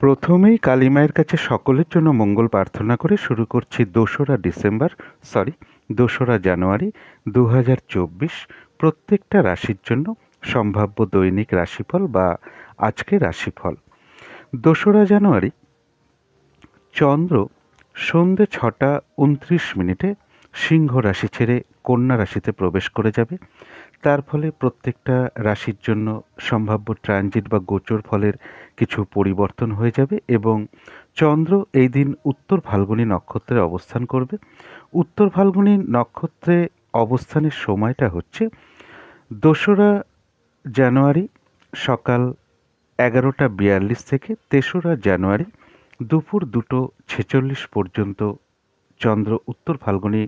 প্রথমেই কালী মায়ের কাছে সকলের জন্য মঙ্গল প্রার্থনা করে শুরু করছি ২রা জানুয়ারি ২০২৪ প্রত্যেকটা রাশির জন্য সম্ভাব্য দৈনিক রাশিফল বা আজকের রাশিফল। ২রা জানুয়ারি চন্দ্র সন্ধে ৬টা ২৯ মিনিটে সিংহ রাশি ছেড়ে কন্যা রাশিতে প্রবেশ করে যাবে। তার ফলে প্রত্যেকটা রাশির জন্য সম্ভাব্য ট্রানজিট বা গোচর ফলের কিছু পরিবর্তন হয়ে যাবে এবং চন্দ্র এই দিন উত্তর ফাল্গুনী নক্ষত্রে অবস্থান করবে। উত্তর ফাল্গুনী নক্ষত্রে অবস্থানের সময়টা হচ্ছে ২রা জানুয়ারি সকাল ১১টা ৪২ থেকে ৩রা জানুয়ারি দুপুর ২টো ৪৬ পর্যন্ত চন্দ্র উত্তর ফাল্গুনী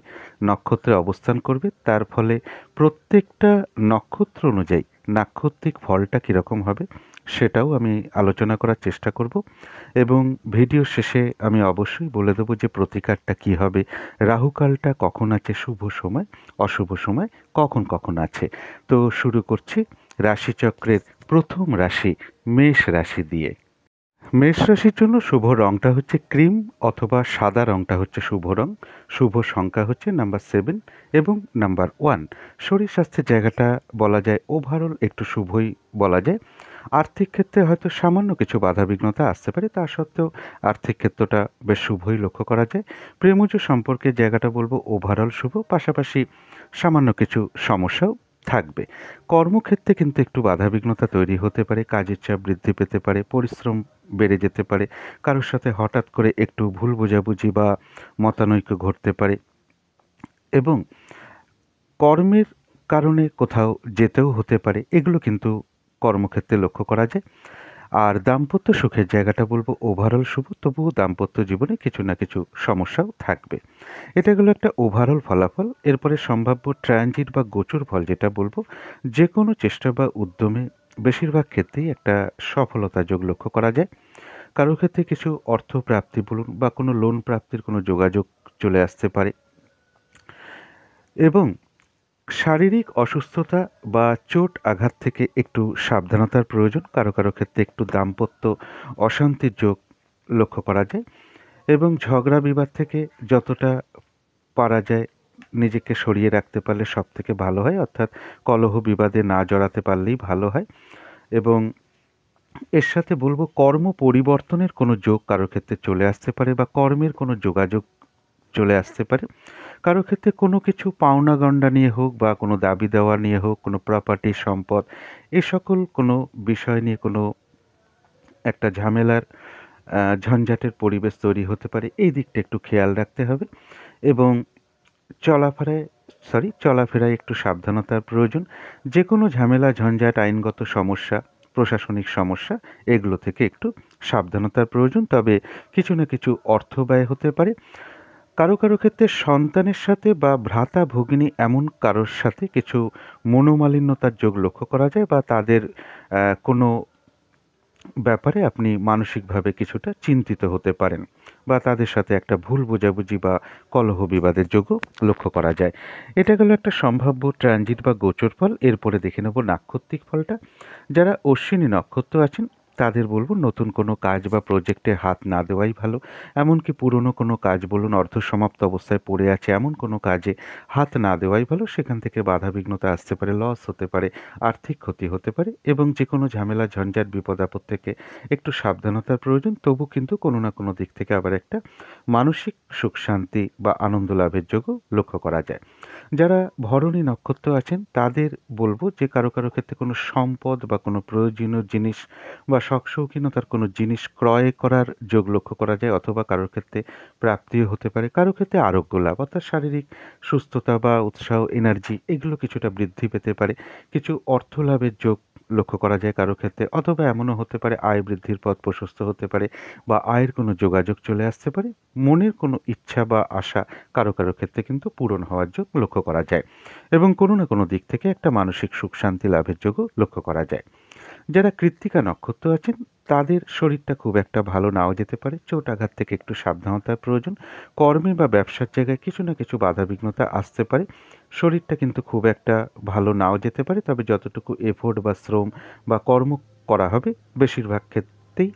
নক্ষত্রে অবস্থান করবে। তার ফলে প্রত্যেকটা নক্ষত্র অনুযায়ী নাক্ষত্রিক ফলটা কীরকম হবে সেটাও আমি আলোচনা করার চেষ্টা করব এবং ভিডিও শেষে আমি অবশ্যই বলে দেবো যে প্রতিকারটা কী হবে, রাহুকালটা কখন আছে, শুভ সময় অশুভ সময় কখন কখন আছে। তো শুরু করছি রাশিচক্রের প্রথম রাশি মেষ রাশি দিয়ে। মেষ রাশির জন্য শুভ রংটা হচ্ছে ক্রিম অথবা সাদা রংটা হচ্ছে শুভ রং। শুভ সংখ্যা হচ্ছে নাম্বার 7 এবং নাম্বার 1। শরীর স্বাস্থ্যের জায়গাটা বলা যায় ওভারঅল একটু শুভই বলা যায়। আর্থিক ক্ষেত্রে হয়তো সামান্য কিছু বাধাবিঘ্নতা আসতে পারে, তা সত্ত্বেও আর্থিক ক্ষেত্রটা বেশ শুভই লক্ষ্য করা যায়। প্রেমজ সম্পর্কের জায়গাটা বলবো ওভারঅল শুভ, পাশাপাশি সামান্য কিছু সমস্যাও থাকবে। কর্মক্ষেত্রে কিন্তু একটু বাধাবিঘ্নতা তৈরি হতে পারে, কাজের চাপ বৃদ্ধি পেতে পারে, পরিশ্রম বেড়ে যেতে পারে, কারোর সাথে হঠাৎ করে একটু ভুল বোঝাবুঝি বা মতানৈক্য ঘটতে পারে এবং কর্মের কারণে কোথাও যেতেও হতে পারে। এগুলো কিন্তু কর্মক্ষেত্রে লক্ষ্য করা যায়। আর দাম্পত্য সুখের জায়গাটা বলবো ওভারঅল শুভ, তবুও দাম্পত্য জীবনে কিছু না কিছু সমস্যাও থাকবে। এটা গেলো একটা ওভারঅল ফলাফল। এরপরে সম্ভাব্য ট্রানজিট বা গোচর ফল যেটা বলবো, যে কোনো চেষ্টা বা উদ্যমে বেশিরভাগ ক্ষেত্রেই একটা সফলতা যোগ লক্ষ্য করা যায়। কারোর ক্ষেত্রে কিছু অর্থ প্রাপ্তি বলুন বা কোনো লোন প্রাপ্তির কোনো যোগাযোগ চলে আসতে পারে এবং শারীরিক অসুস্থতা বা চোট আঘাত থেকে একটু সাবধানতার প্রয়োজন। কারো কারো ক্ষেত্রে একটু দাম্পত্য অশান্তির যোগ লক্ষ্য করা যায় এবং ঝগড়া বিবাদ থেকে যতটা পারা যায় নিজেকে সরিয়ে রাখতে পারলে সব থেকে ভালো হয়, অর্থাৎ কলহ বিবাদে না জড়াতে পারলেই ভালো হয়। এবং এর সাথে বলবো কর্ম পরিবর্তনের কোনো যোগ কারোর ক্ষেত্রে চলে আসতে পারে বা কর্মের কোনো যোগাযোগ চলে আসতে পারে। কারো ক্ষেত্রে কোনো কিছু পাওনা গণ্ডা নিয়ে হোক বা কোনো দাবি দেওয়া নিয়ে হোক, কোনো প্রপার্টি সম্পদ, এ সকল কোনো বিষয় নিয়ে কোনো একটা ঝামেলার ঝঞ্ঝাটের পরিবেশ তৈরি হতে পারে। এই দিকটা একটু খেয়াল রাখতে হবে এবং চলাফেরায় একটু সাবধানতার প্রয়োজন। যে কোনো ঝামেলা ঝঞ্ঝাট, আইনগত সমস্যা, প্রশাসনিক সমস্যা, এগুলো থেকে একটু সাবধানতার প্রয়োজন। তবে কিছু না কিছু অর্থ ব্যয় হতে পারে। কারো কারো ক্ষেত্রে সন্তানের সাথে বা ভ্রাতা ভগিনী এমন কারোর সাথে কিছু মনোমালিন্যতার যোগ লক্ষ্য করা যায় বা তাদের কোনো ব্যাপারে আপনি মানসিকভাবে কিছুটা চিন্তিত হতে পারেন বা তাদের সাথে একটা ভুল বোঝাবুঝি বা কলহ বিবাদের যোগও লক্ষ্য করা যায়। এটা গেল একটা সম্ভাব্য ট্রানজিট বা গোচর ফল। এরপরে দেখে নেব নাক্ষত্রিক ফলটা। যারা অশ্বিনী নক্ষত্র আছেন তাদের বলবো নতুন কোনো কাজ বা প্রজেক্টে হাত না দেওয়াই ভালো। এমনকি পুরনো কোনো কাজ বলুন, অর্ধসমাপ্ত অবস্থায় পড়ে আছে এমন কোনো কাজে হাত না দেওয়াই ভালো। সেখান থেকে বাধাবিঘ্নতা আসতে পারে, লস হতে পারে, আর্থিক ক্ষতি হতে পারে এবং যে কোনো ঝামেলা ঝঞ্ঝাট বিপদ আপদ থেকে একটু সাবধানতার প্রয়োজন। তবু কিন্তু কোনো না কোনো দিক থেকে আবার একটা মানসিক সুখ শান্তি বা আনন্দ লাভের যোগও লক্ষ্য করা যায়। যারা ভরণী নক্ষত্র আছেন তাদের বলবো যে কারো কারো ক্ষেত্রে কোনো সম্পদ বা কোনো প্রয়োজনীয় জিনিস বা শখ শৌখিনতার কোনো জিনিস ক্রয় করার যোগ লক্ষ্য করা যায়, অথবা কারোর ক্ষেত্রে প্রাপ্তিও হতে পারে। কারো ক্ষেত্রে আরোগ্য লাভ অর্থাৎ শারীরিক সুস্থতা বা উৎসাহ, এনার্জি এগুলো কিছুটা বৃদ্ধি পেতে পারে। কিছু অর্থ লাভের যোগ লক্ষ্য করা যায় কারো ক্ষেত্রে, অথবা এমনও হতে পারে আয় বৃদ্ধির পথ প্রশস্ত হতে পারে বা আয়ের কোনো যোগাযোগ চলে আসতে পারে। মনের কোনো ইচ্ছা বা আশা কারো কারো ক্ষেত্রে কিন্তু পূরণ হওয়ার যোগ লক্ষ্য করা যায় এবং কোনো না কোনো দিক থেকে একটা মানসিক সুখ শান্তি লাভের যোগও লক্ষ্য করা যায়। যারা কৃত্তিকা নক্ষত্র আছেন তাদের শরীরটা খুব একটা ভালো নাও যেতে পারে। চোট আঘাত থেকে একটু সাবধানতার প্রয়োজন। কর্মে বা ব্যবসার জায়গায় কিছু না কিছু বাধাবিঘ্নতা আসতে পারে। শরীরটা কিন্তু খুব একটা ভালো নাও যেতে পারে, তবে যতটুকু এফোর্ট বা শ্রম বা কর্ম করা হবে বেশিরভাগ ক্ষেত্রেই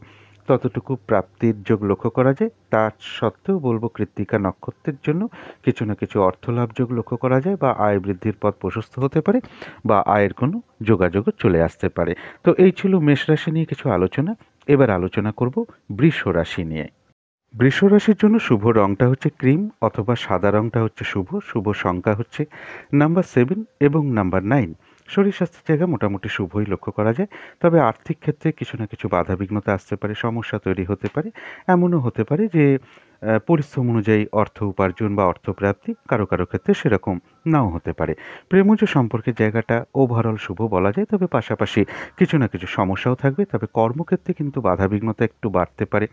ততটুকু প্রাপ্তির যোগ লক্ষ্য করা যায়। তা সত্ত্বেও বলব কৃত্তিকা নক্ষত্রের জন্য কিছু না কিছু অর্থলাভ যোগ লক্ষ্য করা যায়, বা আয় বৃদ্ধির পথ প্রশস্ত হতে পারে, বা আয়ের কোনো যোগাযোগও চলে আসতে পারে। তো এই ছিল মেষ রাশি নিয়ে কিছু আলোচনা। এবার আলোচনা করব বৃষ রাশি নিয়ে। বৃষ রাশির জন্য শুভ রংটা হচ্ছে ক্রিম অথবা সাদা রংটা হচ্ছে শুভ। শুভ সংখ্যা হচ্ছে নাম্বার 7 এবং নাম্বার 9। শরীর স্বাস্থ্যের জায়গা মোটামুটি শুভই লক্ষ্য করা যায়। তবে আর্থিক ক্ষেত্রে কিছু না কিছু বাধাবিঘ্নতা আসতে পারে, সমস্যা তৈরি হতে পারে। এমনও হতে পারে যে পরিশ্রম অনুযায়ী অর্থ উপার্জন বা অর্থপ্রাপ্তি কারো কারো ক্ষেত্রে সেরকম নাও হতে পারে। প্রেমজ সম্পর্কের জায়গাটা ওভারঅল শুভ বলা যায়, তবে পাশাপাশি কিছু না কিছু সমস্যাও থাকবে। তবে কর্মক্ষেত্রে কিন্তু বাধাবিঘ্নতা একটু বাড়তে পারে,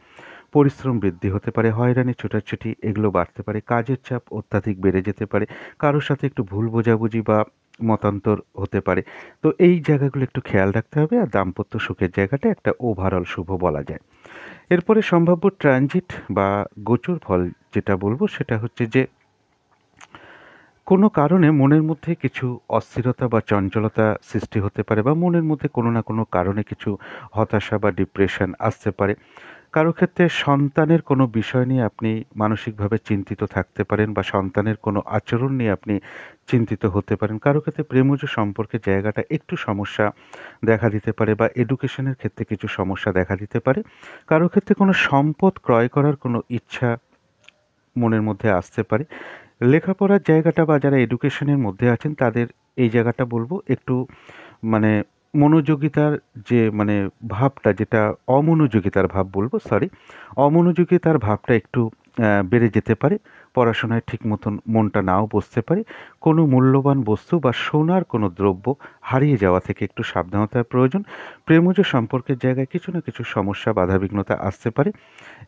পরিশ্রম বৃদ্ধি হতে পারে, হয়রানি ছোটাছুটি এগুলো বাড়তে পারে, কাজের চাপ অত্যাধিক বেড়ে যেতে পারে, কারোর সাথে একটু ভুল বোঝাবুঝি বা মতান্তর হতে পারে। তো এই জায়গাগুলো একটু খেয়াল রাখতে হবে। আর দাম্পত্য সুখের জায়গাটা একটা ওভারঅল শুভ বলা যায়। এরপরে সম্ভাব্য ট্রানজিট বা গোচর ফল যেটা বলবো সেটা হচ্ছে যে কোনো কারণে মনের মধ্যে কিছু অস্থিরতা বা চঞ্চলতা সৃষ্টি হতে পারে, বা মনের মধ্যে কোনো না কোনো কারণে কিছু হতাশা বা ডিপ্রেশন আসতে পারে। কারো ক্ষেত্রে সন্তানের কোনো বিষয় নিয়ে আপনি মানসিকভাবে চিন্তিত থাকতে পারেন, বা সন্তানের কোনো আচরণ নিয়ে আপনি চিন্তিত হতে পারেন। কারো ক্ষেত্রে প্রেমজ সম্পর্কের জায়গাটা একটু সমস্যা দেখা দিতে পারে, বা এডুকেশনের ক্ষেত্রে কিছু সমস্যা দেখা দিতে পারে। কারো ক্ষেত্রে কোনো সম্পদ ক্রয় করার কোনো ইচ্ছা মনের মধ্যে আসতে পারে। লেখাপড়ার জায়গাটা বা যারা এডুকেশনের মধ্যে আছেন তাদের এই জায়গাটা বলবো একটু মানে মনোযোগিতার যে ভাবটা, যেটা অমনোযোগিতার ভাব বলবো, সরি, অমনোযোগিতার ভাবটা একটু বেড়ে যেতে পারে। পড়াশোনায় ঠিক মতন মনটা নাও বসতে পারে। কোনো মূল্যবান বস্তু বা সোনার কোনো দ্রব্য হারিয়ে যাওয়া থেকে একটু সাবধানতার প্রয়োজন। প্রেমজ সম্পর্কের জায়গায় কিছু না কিছু সমস্যা বাধাবিঘ্নতা আসতে পারে,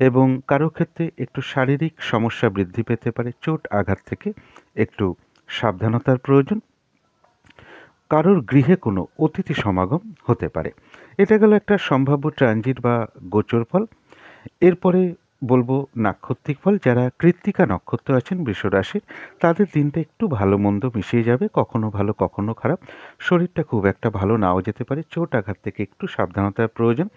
এবং কারো ক্ষেত্রে একটু শারীরিক সমস্যা বৃদ্ধি পেতে পারে। চোট আঘাত থেকে একটু সাবধানতার প্রয়োজন। কারোর গৃহে কোনো অতিথি সমাগম হতে পারে। এটা গেল একটা সম্ভাব্য ট্রানজিট বা গোচর ফল। এরপরে বলবো নাক্ষত্রিক ফল। যারা কৃত্তিকা নক্ষত্র আছেন বৃষ রাশির, তাদের দিনটা একটু ভালো মন্দ মিশিয়ে যাবে, কখনো ভালো কখনো খারাপ। শরীরটা খুব একটা ভালো নাও যেতে পারে, চোট আঘাত থেকে একটু সাবধানতার প্রয়োজন।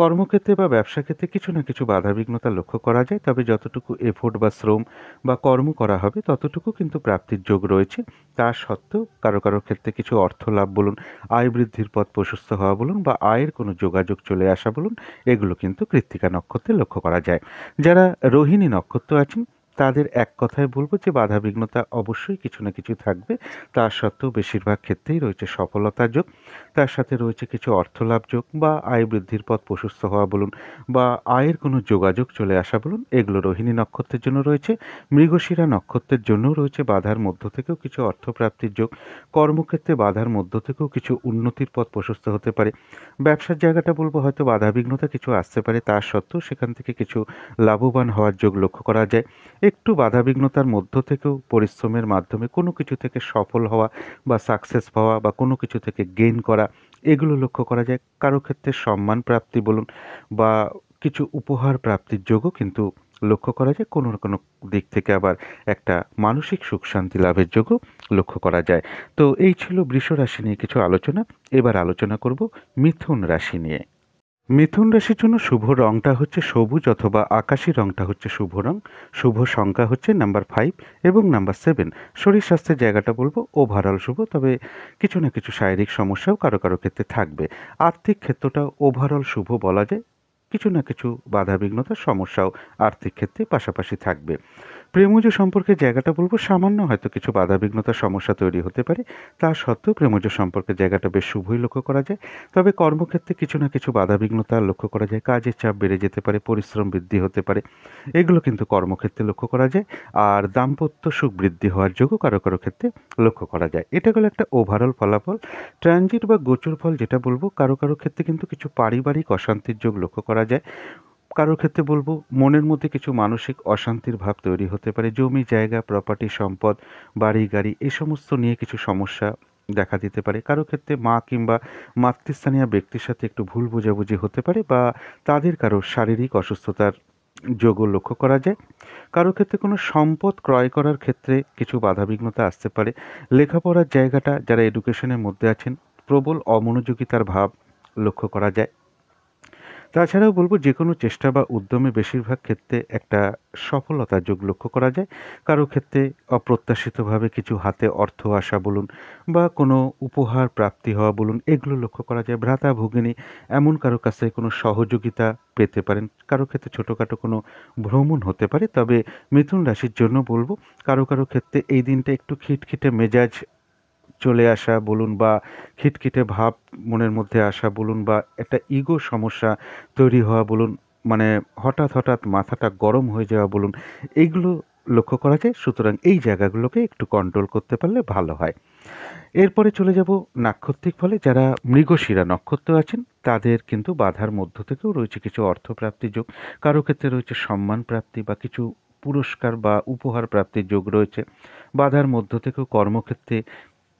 কর্মক্ষেত্রে বা ব্যবসা ক্ষেত্রে কিছু না কিছু বাধাবিঘ্নতা লক্ষ্য করা যায়, তবে যতটুকু এফোর্ট বা শ্রম বা কর্ম করা হবে ততটুকু কিন্তু প্রাপ্তির যোগ রয়েছে। তা সত্ত্বেও কারো কারো ক্ষেত্রে কিছু অর্থ লাভ বলুন, আয় বৃদ্ধির পথ প্রশস্ত হওয়া বলুন, বা আয়ের কোনো যোগাযোগ চলে আসা বলুন, এগুলো কিন্তু কৃত্তিকা নক্ষত্রে লক্ষ্য করা যায়। যারা রোহিণী নক্ষত্র আছেন তাদের এক কথায় বলবো যে বাধাবিঘ্নতা অবশ্যই কিছু না কিছু থাকবে। তা সত্ত্বেও বেশিরভাগ ক্ষেত্রেই রয়েছে সফলতার যোগ। তার সাথে রয়েছে কিছু অর্থলাভ যোগ, বা আয় বৃদ্ধির পথ প্রশস্ত হওয়া বলুন, বা আয়ের কোনো যোগাযোগ চলে আসা বলুন, এগুলো রোহিণী নক্ষত্রের জন্য রয়েছে। মৃগশিরা নক্ষত্রের জন্যও রয়েছে বাধার মধ্য থেকেও কিছু অর্থপ্রাপ্তির যোগ। কর্মক্ষেত্রে বাধার মধ্য থেকেও কিছু উন্নতির পথ প্রশস্ত হতে পারে। ব্যবসার জায়গাটা বলবো হয়তো বাধাবিঘ্নতা কিছু আসতে পারে, তা সত্ত্বেও সেখান থেকে কিছু লাভবান হওয়ার যোগ লক্ষ্য করা যায়। একটু বাধাবিঘ্নতার মধ্য থেকেও পরিশ্রমের মাধ্যমে কোনো কিছু থেকে সফল হওয়া বা সাকসেস পাওয়া, বা কোনো কিছু থেকে গেইন করা, এগুলো লক্ষ্য করা যায়। কারো ক্ষেত্রে সম্মান প্রাপ্তি বলুন, বা কিছু উপহার প্রাপ্তির যোগও কিন্তু লক্ষ্য করা যায়। কোনো না কোনো দিক থেকে আবার একটা মানসিক সুখ শান্তি লাভের যোগও লক্ষ্য করা যায়। তো এই ছিল বৃষ রাশি নিয়ে কিছু আলোচনা। এবার আলোচনা করব মিথুন রাশি নিয়ে। মিথুন রাশির জন্য শুভ রংটা হচ্ছে সবুজ অথবা আকাশি রংটা হচ্ছে শুভ রং। শুভ সংখ্যা হচ্ছে নাম্বার 5 এবং নাম্বার 7। শরীর স্বাস্থ্যের জায়গাটা বলবো ওভারঅল শুভ, তবে কিছু না কিছু শারীরিক সমস্যাও কারো কারো ক্ষেত্রে থাকবে। আর্থিক ক্ষেত্রটা ওভারঅল শুভ বলা যায়। কিছু না কিছু বাধাবিঘ্নতার সমস্যাও আর্থিক ক্ষেত্রে পাশাপাশি থাকবে। প্রেমজ সম্পর্কের জায়গাটা বলবো সামান্য হয়তো কিছু বাধাবিঘ্নতার সমস্যা তৈরি হতে পারে, তা সত্ত্বেও প্রেমজ সম্পর্কের জায়গাটা বেশ শুভই লক্ষ্য করা যায়। তবে কর্মক্ষেত্রে কিছু না কিছু বাধাবিঘ্নতা লক্ষ্য করা যায়, কাজের চাপ বেড়ে যেতে পারে, পরিশ্রম বৃদ্ধি হতে পারে, এগুলো কিন্তু কর্মক্ষেত্রে লক্ষ্য করা যায়। আর দাম্পত্য সুখ বৃদ্ধি হওয়ার যোগও কারো কারো ক্ষেত্রে লক্ষ্য করা যায়। এটা গেল একটা ওভারঅল ফলাফল। ট্রানজিট বা গোচর ফল যেটা বলবো, কারো কারো ক্ষেত্রে কিন্তু কিছু পারিবারিক অশান্তির যোগ লক্ষ্য করা যায়। কারোর ক্ষেত্রে বলবো মনের মধ্যে কিছু মানসিক অশান্তির ভাব তৈরি হতে পারে। জমি জায়গা প্রপার্টি সম্পদ বাড়ি গাড়ি এ সমস্ত নিয়ে কিছু সমস্যা দেখা দিতে পারে। কারো ক্ষেত্রে মা কিংবা মাতৃস্থানীয় ব্যক্তির সাথে একটু ভুল বোঝাবুঝি হতে পারে, বা তাদের কারো শারীরিক অসুস্থতার যোগও লক্ষ্য করা যায়। কারো ক্ষেত্রে কোনো সম্পদ ক্রয় করার ক্ষেত্রে কিছু বাধাবিঘ্নতা আসতে পারে। লেখাপড়ার জায়গাটা যারা এডুকেশনের মধ্যে আছেন প্রবল অমনোযোগিতার ভাব লক্ষ্য করা যায়। তাছাড়াও বলব যেকোনো চেষ্টা বা উদ্যমে বেশিরভাগ ক্ষেত্রে একটা সফলতার যোগ লক্ষ্য করা যায়। কারো ক্ষেত্রে অপ্রত্যাশিতভাবে কিছু হাতে অর্থ আসা বলুন বা কোনো উপহার প্রাপ্তি হওয়া বলুন, এগুলো লক্ষ্য করা যায়। ভ্রাতা ভগিনী এমন কারো কাছ থেকে কোনো সহযোগিতা পেতে পারেন। কারো ক্ষেত্রে ছোটোখাটো কোনো ভ্রমণ হতে পারে। তবে মিথুন রাশির জন্য বলব কারো ক্ষেত্রে এই দিনটা একটু খিটখিটে মেজাজ চলে আসা বলুন বা খিটখিটে ভাব মনের মধ্যে আসা বলুন বা একটা ইগো সমস্যা তৈরি হওয়া বলুন, মানে হঠাৎ মাথাটা গরম হয়ে যাওয়া বলুন, এইগুলো লক্ষ্য করা যায়। সুতরাং এই জায়গাগুলোকে একটু কন্ট্রোল করতে পারলে ভালো হয়। এরপরে চলে যাব নাক্ষত্রিক ফলে। যারা মৃগশিরা নক্ষত্র আছেন তাদের কিন্তু বাধার মধ্য থেকেও রয়েছে কিছু অর্থপ্রাপ্তির যোগ। কারো ক্ষেত্রে রয়েছে সম্মান প্রাপ্তি বা কিছু পুরস্কার বা উপহার প্রাপ্তির যোগ রয়েছে। বাধার মধ্য থেকেও কর্মক্ষেত্রে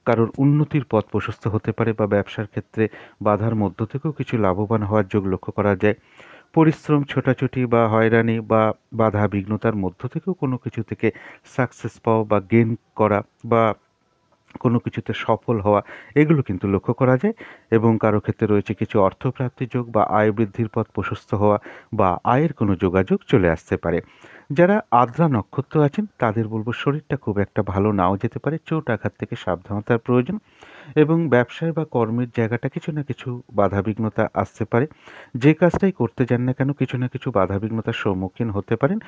কারোর উন্নতির পথ প্রশস্ত হতে পারে বা ব্যবসার ক্ষেত্রে বাধার মধ্য থেকেও কিছু লাভবান হওয়ার যোগ লক্ষ্য করা যায়। পরিশ্রম, ছোটাছুটি বা হয়রানি বা বাধা বিঘ্নতার মধ্য থেকেও কোনো কিছু থেকে সাকসেস পাওয়া বা গেইন করা বা কোনো কিছুতে সফল হওয়া, এগুলো কিন্তু লক্ষ্য করা যায়। এবং কারো ক্ষেত্রে রয়েছে কিছু অর্থপ্রাপ্তির যোগ বা আয় বৃদ্ধির পথ প্রশস্ত হওয়া বা আয়ের কোনো যোগাযোগ চলে আসতে পারে। যারা আদ্রা নক্ষত্র আছেন তাদের বলব শরীরটা খুব একটা ভালো নাও যেতে পারে। চোট আঘাত থেকে সাবধানতার প্রয়োজন। এবং ব্যবসায় বা কর্মের জায়গাটা কিছু না কিছু বাধাবিঘ্নতা আসতে পারে। যে কাজটাই করতে যান না কেন কিছু না কিছু বাধাবিঘ্নতার সম্মুখীন হতে পারেন।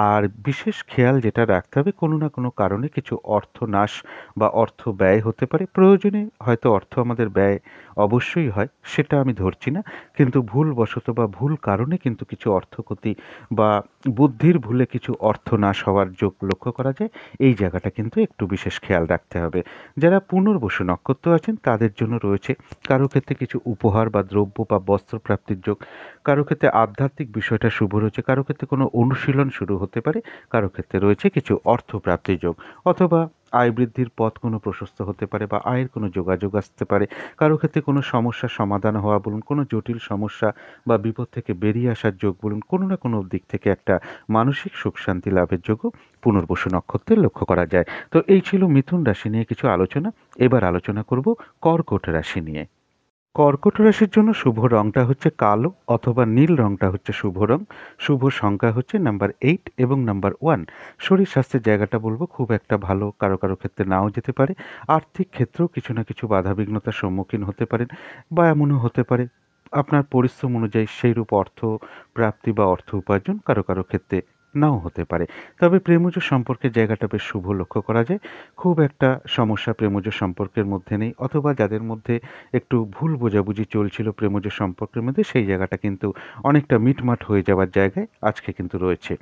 আর বিশেষ খেয়াল যেটা রাখতে হবে, কোনো না কোনো কারণে কিছু অর্থ নাশ বা অর্থ ব্যয় হতে পারে। প্রয়োজনে হয়তো অর্থ আমাদের ব্যয় অবশ্যই হয়, সেটা আমি ধরছি না। কিন্তু ভুলবশত বা ভুল কারণে কিন্তু কিছু অর্থক্ষতি বা বুদ্ধির ভুলে কিছু অর্থ নাশ হওয়ার যোগ লক্ষ্য করা যায়। এই জায়গাটা কিন্তু একটু বিশেষ খেয়াল রাখতে হবে। যারা পুনর্বসু নক্ষত্র আছেন তাদের জন্য রয়েছে কারো ক্ষেত্রে কিছু উপহার বা দ্রব্য বা বস্ত্র প্রাপ্তির যোগ। কারো ক্ষেত্রে আধ্যাত্মিক বিষয়টা শুভ রয়েছে। কারো ক্ষেত্রে কোনো অনুশীলন শুরু হতে পারে। কারো ক্ষেত্রে রয়েছে কিছু অর্থ প্রাপ্তির যোগ। অথবা আয় বৃদ্ধির পথ কোনো প্রশস্ত হতে পারে বা আয়ের কোনো যোগাযোগ আসতে পারে। কারো ক্ষেত্রে কোনো সমস্যার সমাধান হওয়া বলুন, কোনো জটিল সমস্যা বা বিপদ থেকে বেরিয়ে আসার যোগ বলুন, কোনো না কোনো দিক থেকে একটা মানসিক সুখ শান্তি লাভের যোগও পুনর্বসু নক্ষত্রে লক্ষ্য করা যায়। তো এই ছিল মিথুন রাশি নিয়ে কিছু আলোচনা। এবার আলোচনা করব কর্কট রাশি নিয়ে। কর্কট রাশির জন্য শুভ রংটা হচ্ছে কালো অথবা নীল রংটা হচ্ছে শুভ রং। শুভ সংখ্যা হচ্ছে নাম্বার 8 এবং নাম্বার 1। শরীর স্বাস্থ্যের জায়গাটা বলবো খুব একটা ভালো, কারো ক্ষেত্রে নাও যেতে পারে। আর্থিক ক্ষেত্রেও কিছু না কিছু বাধাবিঘ্নতার সম্মুখীন হতে পারেন বা এমনও হতে পারে আপনার পরিশ্রম অনুযায়ী সেইরূপ অর্থ প্রাপ্তি বা অর্থ উপার্জন কারো ক্ষেত্রে নাও হতে পারে। তবে প্রেমজ সম্পর্কের জায়গাটা বেশ শুভ লক্ষ্য করা যায়। খুব একটা সমস্যা প্রেমজ সম্পর্কের মধ্যে নেই, অথবা যাদের মধ্যে একটু ভুল বোঝাবুঝি চলছিল প্রেমজ সম্পর্কের মধ্যে সেই জায়গাটা কিন্তু অনেকটা মিটমাট হয়ে যাওয়ার জায়গায় আজকে কিন্তু রয়েছে।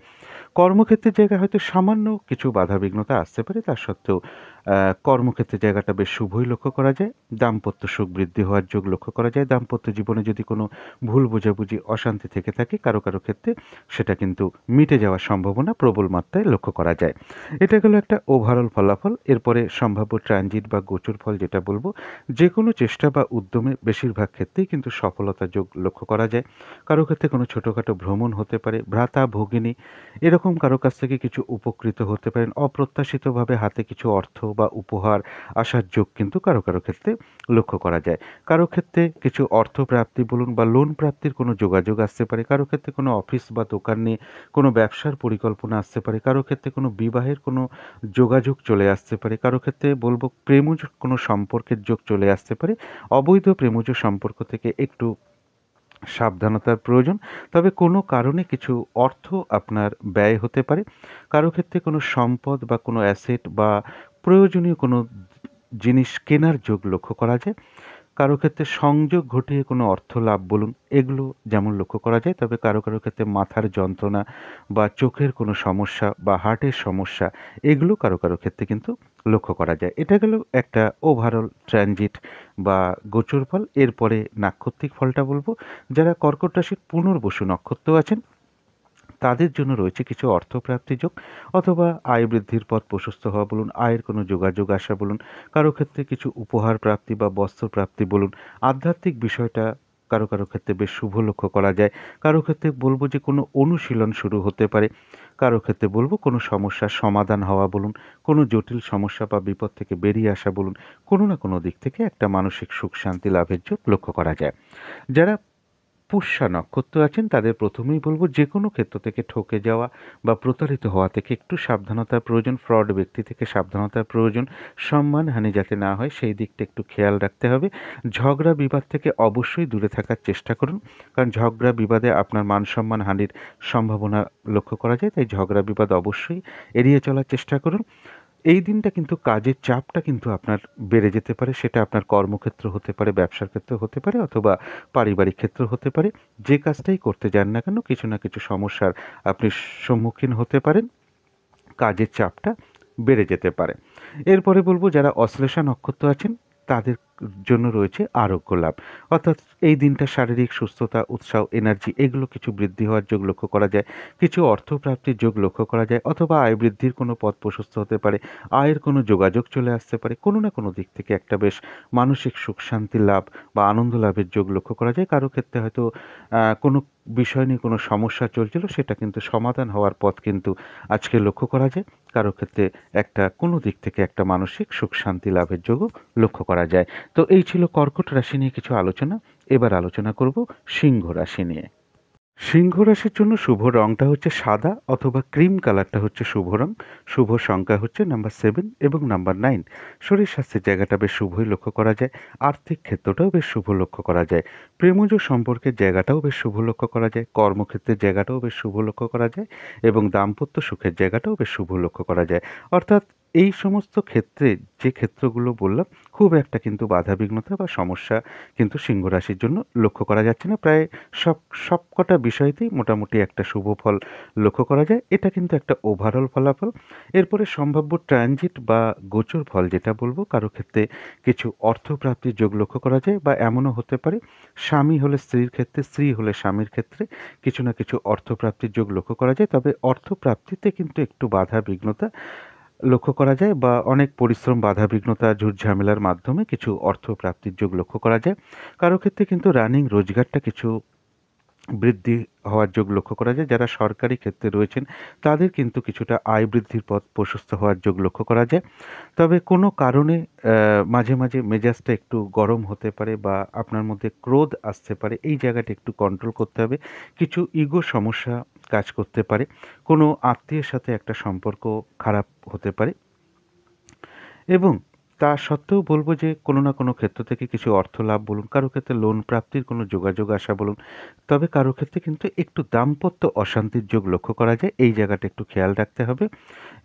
কর্মক্ষেত্রের জায়গায় হয়তো সামান্য কিছু বাধাবিঘ্নতা আসতে পারে, তা সত্ত্বেও কর্মক্ষেত্রের জায়গাটা বেশ শুভই লক্ষ্য করা যায়। দাম্পত্য সুখ বৃদ্ধি হওয়ার যোগ লক্ষ্য করা যায়। দাম্পত্য জীবনে যদি কোনো ভুল বোঝাবুঝি অশান্তি থেকে থাকে কারো ক্ষেত্রে সেটা কিন্তু মিটে যাওয়ার সম্ভাবনা প্রবল মাত্রায় লক্ষ্য করা যায়। এটা গেল একটা ওভারঅল ফলাফল। এরপরে সম্ভাব্য ট্রানজিট বা গোচর ফল যেটা বলবো, যে কোনো চেষ্টা বা উদ্যমে বেশিরভাগ ক্ষেত্রেই কিন্তু সফলতা যোগ লক্ষ্য করা যায়। কারো ক্ষেত্রে কোনো ছোটোখাটো ভ্রমণ হতে পারে। ভ্রাতা ভগিনী এরকম কারো কাছ থেকে কিছু উপকৃত হতে পারেন। অপ্রত্যাশিতভাবে হাতে কিছু অর্থ বা উপহার আসার যোগ কিন্তু কারো ক্ষেত্রে লক্ষ্য করা যায়। কারো ক্ষেত্রে কিছু অর্থ প্রাপ্তি বলুন বা লোন প্রাপ্তির কোনো যোগাযোগ আসতে পারে। কারো ক্ষেত্রে কোনো অফিস বা দোকান নিয়ে কোনো ব্যবসার পরিকল্পনা আসতে পারে। কারো ক্ষেত্রে কোনো বিবাহের কোনো যোগাযোগ চলে আসতে পারে। কারো ক্ষেত্রে বলব প্রেমজ কোনো সম্পর্কের যোগ চলে আসতে পারে। অবৈধ প্রেমজ সম্পর্ক থেকে একটু সাবধানতার প্রয়োজন। তবে কোনো কারণে কিছু অর্থ আপনার ব্যয় হতে পারে। কারো ক্ষেত্রে কোনো সম্পদ বা কোনো অ্যাসেট বা প্রয়োজনীয় কোনো জিনিস কেনার যোগ লক্ষ্য করা যায়। কারো ক্ষেত্রে সংযোগ ঘটিয়ে কোনো অর্থ লাভ বলুন, এগুলো যেমন লক্ষ্য করা যায়। তবে কারো ক্ষেত্রে মাথার যন্ত্রণা বা চোখের কোনো সমস্যা বা হার্টের সমস্যা, এগুলো কারো ক্ষেত্রে কিন্তু লক্ষ্য করা যায়। এটা গেল একটা ওভারঅল ট্রানজিট বা গোচর ফল। এরপরে নাক্ষত্রিক ফলটা বলবো। যারা কর্কট রাশির পুনর্বসু নক্ষত্র আছেন তাদের জন্য রয়েছে কিছু অর্থপ্রাপ্তি যোগ অথবা আয় বৃদ্ধির পথ প্রশস্ত হওয়া বলুন, আয়ের কোনো যোগাযোগ আসা বলুন, কারো ক্ষেত্রে কিছু উপহার প্রাপ্তি বা বস্ত্র প্রাপ্তি বলুন। আধ্যাত্মিক বিষয়টা কারো ক্ষেত্রে বেশ শুভ লক্ষ্য করা যায়। কারো ক্ষেত্রে বলবো যে কোনো অনুশীলন শুরু হতে পারে। কারো ক্ষেত্রে বলবো কোনো সমস্যার সমাধান হওয়া বলুন, কোনো জটিল সমস্যা বা বিপদ থেকে বেরিয়ে আসা বলুন, কোনো না কোনো দিক থেকে একটা মানসিক সুখ শান্তি লাভের যোগ লক্ষ্য করা যায়। যারা পুষ্যা নক্ষত্র আছেন তাদের প্রথমেই বলবো যে কোনো ক্ষেত্র থেকে ঠকে যাওয়া বা প্রতারিত হওয়া থেকে একটু সাবধানতার প্রয়োজন, ফ্রড ব্যক্তি থেকে সাবধানতার প্রয়োজন, সম্মানহানি যাতে না হয় সেই দিকটা একটু খেয়াল রাখতে হবে। ঝগড়া বিবাদ থেকে অবশ্যই দূরে থাকার চেষ্টা করুন, কারণ ঝগড়া বিবাদে আপনার মান সম্মান হানির সম্ভাবনা লক্ষ্য করা যায়, তাই ঝগড়া বিবাদ অবশ্যই এড়িয়ে চলার চেষ্টা করুন। এই দিনটা কিন্তু কাজের চাপটা কিন্তু আপনার বেড়ে যেতে পারে, সেটা আপনার কর্মক্ষেত্র হতে পারে, ব্যবসার ক্ষেত্রে হতে পারে, অথবা পারিবারিক ক্ষেত্র হতে পারে। যে কাজটাই করতে যান না কেন কিছু না কিছু সমস্যার আপনি সম্মুখীন হতে পারেন, কাজের চাপটা বেড়ে যেতে পারে। এরপরে বলবো যারা অশ্লেষা নক্ষত্র আছেন তাদের জন্য রয়েছে আরোগ্য লাভ, অর্থাৎ এই দিনটা শারীরিক সুস্থতা, উৎসাহ, এনার্জি এগুলো কিছু বৃদ্ধি হওয়ার যোগ লক্ষ্য করা যায়, কিছু অর্থপ্রাপ্তির যোগ লক্ষ্য করা যায়, অথবা আয় বৃদ্ধির কোনো পথ প্রশস্ত হতে পারে, আয়ের কোনো যোগাযোগ চলে আসতে পারে, কোনো না কোনো দিক থেকে একটা বেশ মানসিক সুখ শান্তি লাভ বা আনন্দ লাভের যোগ লক্ষ্য করা যায়। কারো ক্ষেত্রে হয়তো কোনো বিষয় নিয়ে কোনো সমস্যা চলছিল, সেটা কিন্তু সমাধান হওয়ার পথ কিন্তু আজকে লক্ষ্য করা যায়। কারো ক্ষেত্রে একটা কোনো দিক থেকে একটা মানসিক সুখ শান্তি লাভের যোগও লক্ষ্য করা যায়। তো এই ছিল কর্কট রাশি নিয়ে কিছু আলোচনা। এবার আলোচনা করব সিংহ রাশি নিয়ে। সিংহ রাশির জন্য শুভ রংটা হচ্ছে সাদা অথবা ক্রিম কালারটা হচ্ছে শুভ রং। শুভ সংখ্যা হচ্ছে নাম্বার 7 এবং নাম্বার 9। শরীর স্বাস্থ্যের জায়গাটা বেশ শুভই লক্ষ্য করা যায়, আর্থিক ক্ষেত্রটাও বেশ শুভ লক্ষ্য করা যায়, প্রেমজ সম্পর্কের জায়গাটাও বেশ শুভ লক্ষ্য করা যায়, কর্মক্ষেত্রের জায়গাটাও বেশ শুভ লক্ষ্য করা যায় এবং দাম্পত্য সুখের জায়গাটাও বেশ শুভ লক্ষ্য করা যায়। অর্থাৎ এই সমস্ত ক্ষেত্রে যে ক্ষেত্রগুলো বললাম খুব একটা কিন্তু বাধাবিঘ্নতা বা সমস্যা কিন্তু সিংহ রাশির জন্য লক্ষ্য করা যাচ্ছে না। প্রায় সবকটা বিষয়তেই মোটামুটি একটা শুভ ফল লক্ষ্য করা যায়। এটা কিন্তু একটা ওভারঅল ফলাফল। এরপরে সম্ভাব্য ট্রানজিট বা গোচর ফল যেটা বলবো, কারো ক্ষেত্রে কিছু অর্থপ্রাপ্তির যোগ লক্ষ্য করা যায়, বা এমনও হতে পারে স্বামী হলে স্ত্রীর ক্ষেত্রে, স্ত্রী হলে স্বামীর ক্ষেত্রে কিছু না কিছু অর্থপ্রাপ্তির যোগ লক্ষ্য করা যায়। তবে অর্থপ্রাপ্তিতে কিন্তু একটু বাধা বিঘ্নতা লক্ষ্য করা যায়, বা অনেক পরিশ্রম, বাধা বিঘ্নতা, ঝুট ঝামেলার মাধ্যমে কিছু অর্থপ্রাপ্তির যোগ লক্ষ্য করা যায়। কারো ক্ষেত্রে কিন্তু রানিং রোজগারটা কিছু বৃদ্ধি হওয়ার যোগ লক্ষ্য করা যায়। যারা সরকারি ক্ষেত্রে রয়েছেন তাদের কিন্তু কিছুটা আয় বৃদ্ধির পথ প্রশস্ত হওয়ার যোগ লক্ষ্য করা যায়। তবে কোনো কারণে মাঝে মাঝে মেজাজটা একটু গরম হতে পারে বা আপনার মধ্যে ক্রোধ আসতে পারে, এই জায়গাটা একটু কন্ট্রোল করতে হবে। কিছু ইগো সমস্যা কাজ করতে পারে, কোনো আত্মীয়ের সাথে একটা সম্পর্ক খারাপ হতে পারে, এবং তা সত্ত্বেও বলবো যে কোনো না কোনো ক্ষেত্র থেকে কিছু অর্থ লাভ বলুন, কারো ক্ষেত্রে লোন প্রাপ্তির কোনো যোগাযোগ আসা বলুন, তবে কারো ক্ষেত্রে কিন্তু একটু দাম্পত্য অশান্তির যোগ লক্ষ্য করা যায়, এই জায়গাটা একটু খেয়াল রাখতে হবে।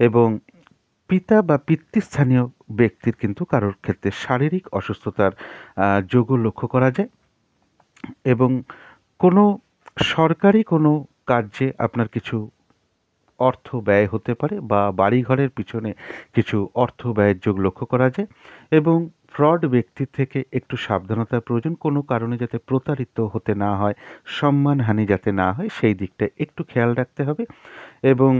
এবং পিতা বা পিতৃস্থানীয় ব্যক্তির কিন্তু কারোর ক্ষেত্রে শারীরিক অসুস্থতার যোগও লক্ষ্য করা যায়। এবং কোনো সরকারি কোনো কার্যে আপনার কিছু অর্থ ব্যয় হতে পারে, বা বাড়িঘরের পিছনে কিছু অর্থ ব্যয়ের যোগ লক্ষ্য করা যায়। এবং ফ্রড ব্যক্তির থেকে একটু সাবধানতার প্রয়োজন, কোনো কারণে যাতে প্রতারিত হতে না হয়, সম্মানহানি যাতে না হয় সেই দিকটা একটু খেয়াল রাখতে হবে। এবং